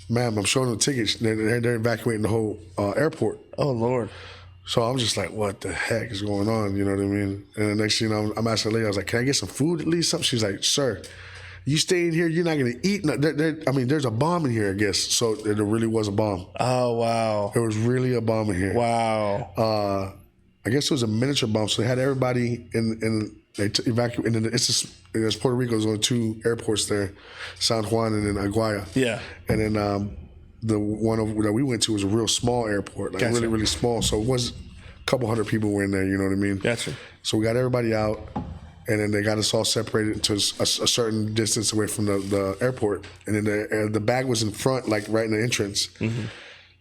ma'am, I'm showing them the tickets. They're evacuating the whole airport. Oh Lord. So I'm just like, what the heck is going on? You know what I mean? And the next thing you know, I'm asking the lady, I was like, can I get some food at least? Something? She's like, sir. You stay in here, you're not going to eat. No, there's a bomb in here, I guess. So there really was a bomb. Oh, wow. There was really a bomb in here. Wow. I guess it was a miniature bomb. So they had everybody they evacuated. And it's Puerto Rico. There's only 2 airports there, San Juan and then Aguaya. Yeah. And then the one that we went to was a real small airport, like Gotcha. really, really small. So it was a couple hundred people were in there, you know what I mean? Gotcha. So we got everybody out. And then they got us all separated to a certain distance away from the airport. And then the bag was in front, like right in the entrance. Mm-hmm.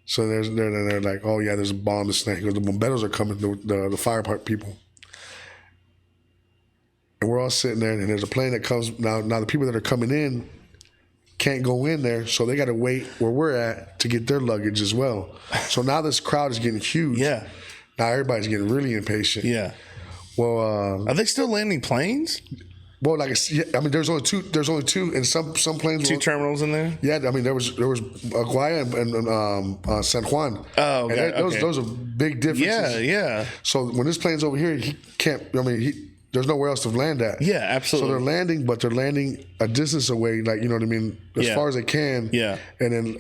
So they're like, oh yeah, there's a bomb this night. Because the bomberos are coming, the fire people. And we're all sitting there, and there's a plane that comes. Now the people that are coming in can't go in there, so they got to wait where we're at to get their luggage as well. So now this crowd is getting huge. Yeah. Now everybody's getting really impatient. Yeah. Well, are they still landing planes? Well, I mean, there's only two. There's only 2, and some planes. 2 terminals in there. Yeah, I mean, there was Aguaya and San Juan. Oh, okay. And those are big differences. Yeah. So when this plane's over here, he can't. I mean, there's nowhere else to land at. Yeah, absolutely. So they're landing, but they're landing a distance away, like you know what I mean, as far as they can. Yeah. And then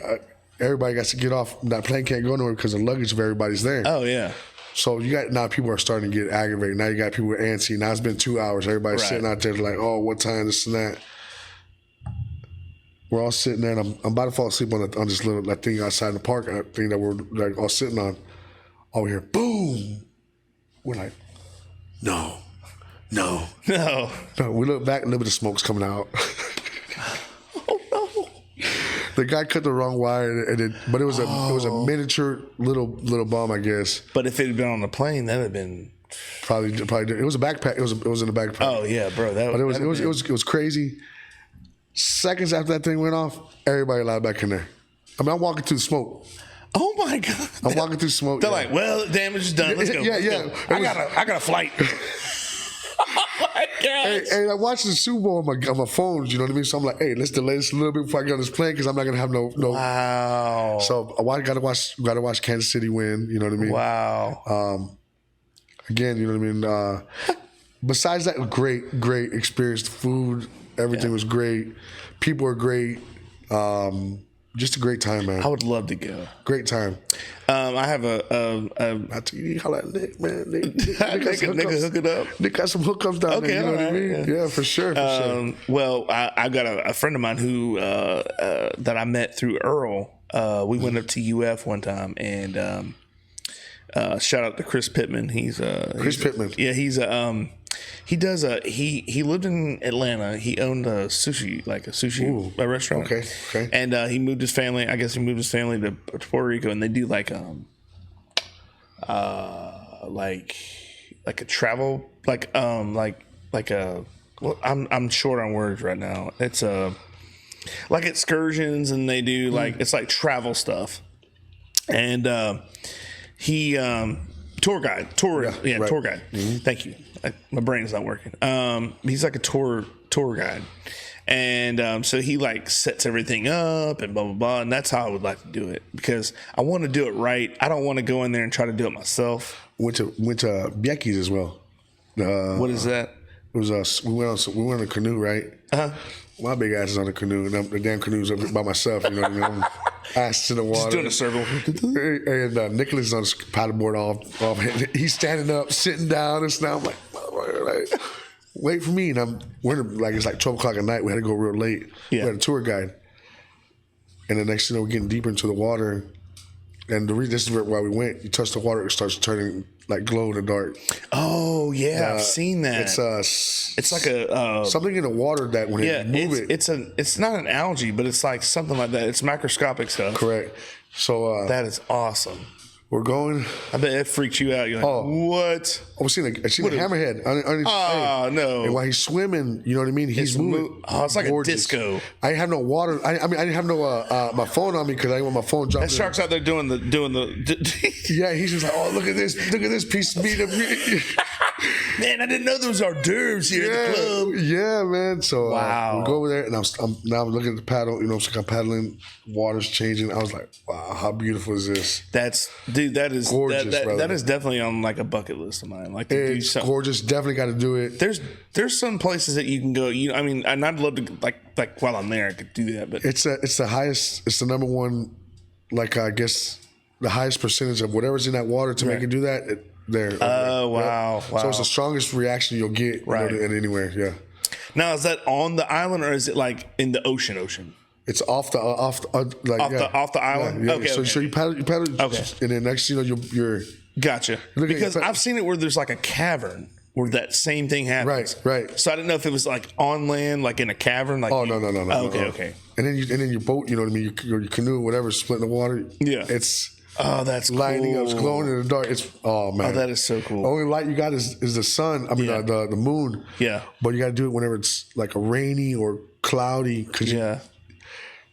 everybody got to get off. That plane can't go nowhere because the luggage of everybody's there. Oh yeah. So you got now people are starting to get aggravated. Now you got people antsy. Now it's been 2 hours. Everybody's sitting out there like, oh, what time this and that. We're all sitting there, and I'm about to fall asleep on this little thing outside the park thing that we're like all sitting on. All we hear, boom. We're like, no. We look back, a little bit of smoke's coming out. Oh no. The guy cut the wrong wire, but it was a miniature little bomb, I guess. But if it had been on the plane, that'd have been probably. It was a backpack. It was in a backpack. Oh yeah, bro. But it was crazy. Seconds after that thing went off, everybody allowed back in there. I mean, I'm walking through the smoke. Oh my god! I'm walking through smoke. They're like, well, the damage is done. Let's go. Yeah. I got a flight. Oh my god! Hey, I watched the Super Bowl on my phone. You know what I mean? So I'm like, hey, let's delay this a little bit before I get on this plane because I'm not gonna have no. Wow. So I gotta watch Kansas City win. You know what I mean? Wow. Again, you know what I mean? Besides that, great experience. The food, everything was great. People are great. Just a great time, man. I would love to go. Great time. I have I tell you, holla at Nick, man. Nick nigga hook it up. Nick got some hookups down there. You know what I mean? Yeah, for sure. Well, I got a friend of mine who that I met through Earl. We went up to UF one time, and shout out to Chris Pittman. Chris Pittman. Yeah, he does he lived in Atlanta. He owned a sushi restaurant. Okay. And he moved his family. I guess he moved his family to Puerto Rico, and they do like a travel like a well, I'm short on words right now. It's like excursions, and they do like it's like travel stuff. And he tour guide. Tour guide. Mm-hmm. Thank you. My brain's not working. He's like a tour guide. And so he like sets everything up and blah blah blah, and that's how I would like to do it, because I want to do it right. I don't want to go in there and try to do it myself. Went to Bieki's as well. What is that? It was us. We went on a canoe, right? My big ass is on the canoe, and the damn canoe's up by myself. You know what I mean? I'm ass in the water, just doing a circle. And Nicholas is on the paddleboard off. He's standing up, sitting down, and now I'm like, wait for me. And it's like 12 o'clock at night. We had to go real late. Yeah. We had a tour guide, and the next thing we're getting deeper into the water. And this is why we went. You touch the water, it starts turning like glow in the dark. Oh yeah, I've seen that. It's like a something in the water that when you move it's not an algae, but it's like something like that. It's microscopic stuff. Correct. So that is awesome. We're going. I bet it freaked you out. You're like, what? I seen a hammerhead. No. And while he's swimming, you know what I mean? He's moving. It's like gorgeous. A disco. I didn't have no water. I didn't have no my phone on me because I didn't want my phone dropping. That shark's out there doing the. Yeah, he's just like, oh, look at this piece of meat. Man, I didn't know there was hors d'oeuvres here at the club. Yeah, man. So wow. we go over there, and I'm looking at the paddle. You know, so I'm paddling. Water's changing. I was like, wow, how beautiful is this? That is gorgeous, that is definitely on like a bucket list of mine. Like, it's gorgeous. Definitely got to do it. There's some places that you can go. I mean, and I'd love to like while I'm there, I could do that. But it's the highest. It's the number one. Like, I guess the highest percentage of whatever's in that water to make it do that. There. Oh wow! So it's the strongest reaction you'll get in anywhere. Yeah. Now, is that on the island, or is it like in the ocean? It's off the island. Yeah. Okay. So you paddle. Okay. And then next, you're. Gotcha. Because I've seen it where there's like a cavern where that same thing happens. Right. So I didn't know if it was like on land, like in a cavern. Like no. Okay. And then your boat, you know what I mean? Your canoe, whatever, splitting the water. Yeah. It's. Oh, that's lighting cool. up, it's glowing in the dark. Man. Oh, that is so cool. The only light you got is the sun. I mean, the moon. Yeah. But you got to do it whenever it's like a rainy or cloudy, because you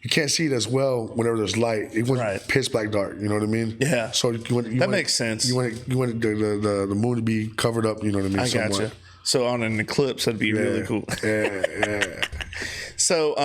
can't see it as well whenever there's light. It was pitch black dark. You know what I mean? Yeah. So that makes sense. You want the moon to be covered up. You know what I mean? I gotcha. So on an eclipse, that'd be really cool. Yeah. So,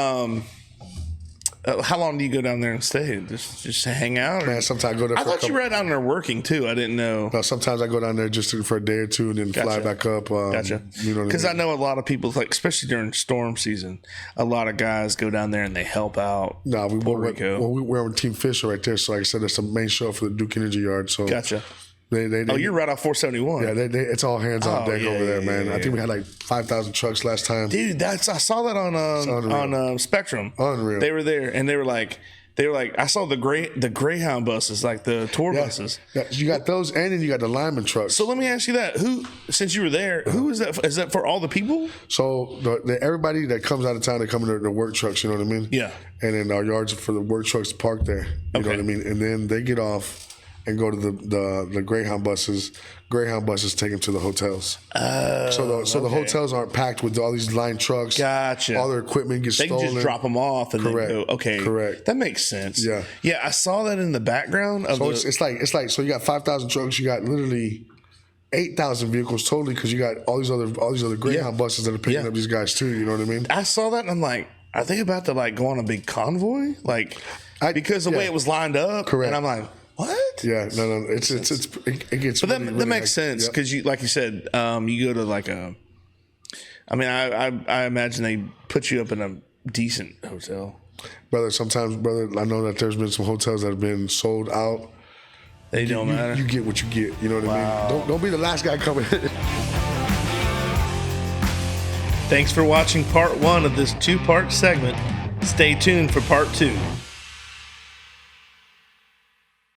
how long do you go down there and stay? Just hang out? Or? Man, sometimes I go there. I thought you were down there working too. I didn't know. No, sometimes I go down there just for a day or two and then fly back up. Gotcha. You know, because I know a lot of people, like especially during storm season, a lot of guys go down there and they help out. No, we're on Team Fisher right there. So like I said, that's the main show for the Duke Energy Yard. So gotcha. You're right off 471. Yeah, it's all hands on deck over there, man. I think we had like 5,000 trucks last time. Dude, I saw that on Spectrum. Unreal. They were there, and they were like, I saw the Greyhound buses, like the tour buses. Yeah, you got those, and then you got the lineman trucks. So let me ask you that: since you were there, who is that? Is that for all the people? So everybody that comes out of town, they come in the work trucks. You know what I mean? Yeah. And then our yards are for the work trucks to park there. You know what I mean? And then they get off and go to the Greyhound buses. Greyhound buses take them to the hotels. So the hotels aren't packed with all these line trucks. Gotcha. All their equipment gets stolen. They can just drop them off and Correct. then go. Okay. Correct. That makes sense. Yeah. Yeah, I saw that in the background. It's like so you got 5,000 trucks. You got literally 8,000 vehicles totally, because you got all these other Greyhound buses that are picking up these guys too. You know what I mean? I saw that and I'm like, are they about to like go on a big convoy? Like, because the way it was lined up. Correct. And I'm like, what? Yeah, no. It gets. But really, that makes sense, because you, like you said, you go to like a. I mean, I imagine they put you up in a decent hotel. Brother, I know that there's been some hotels that have been sold out. They don't matter. You get what you get. You know what I mean? Don't be the last guy coming. Thanks for watching part 1 of this 2-part segment. Stay tuned for part 2.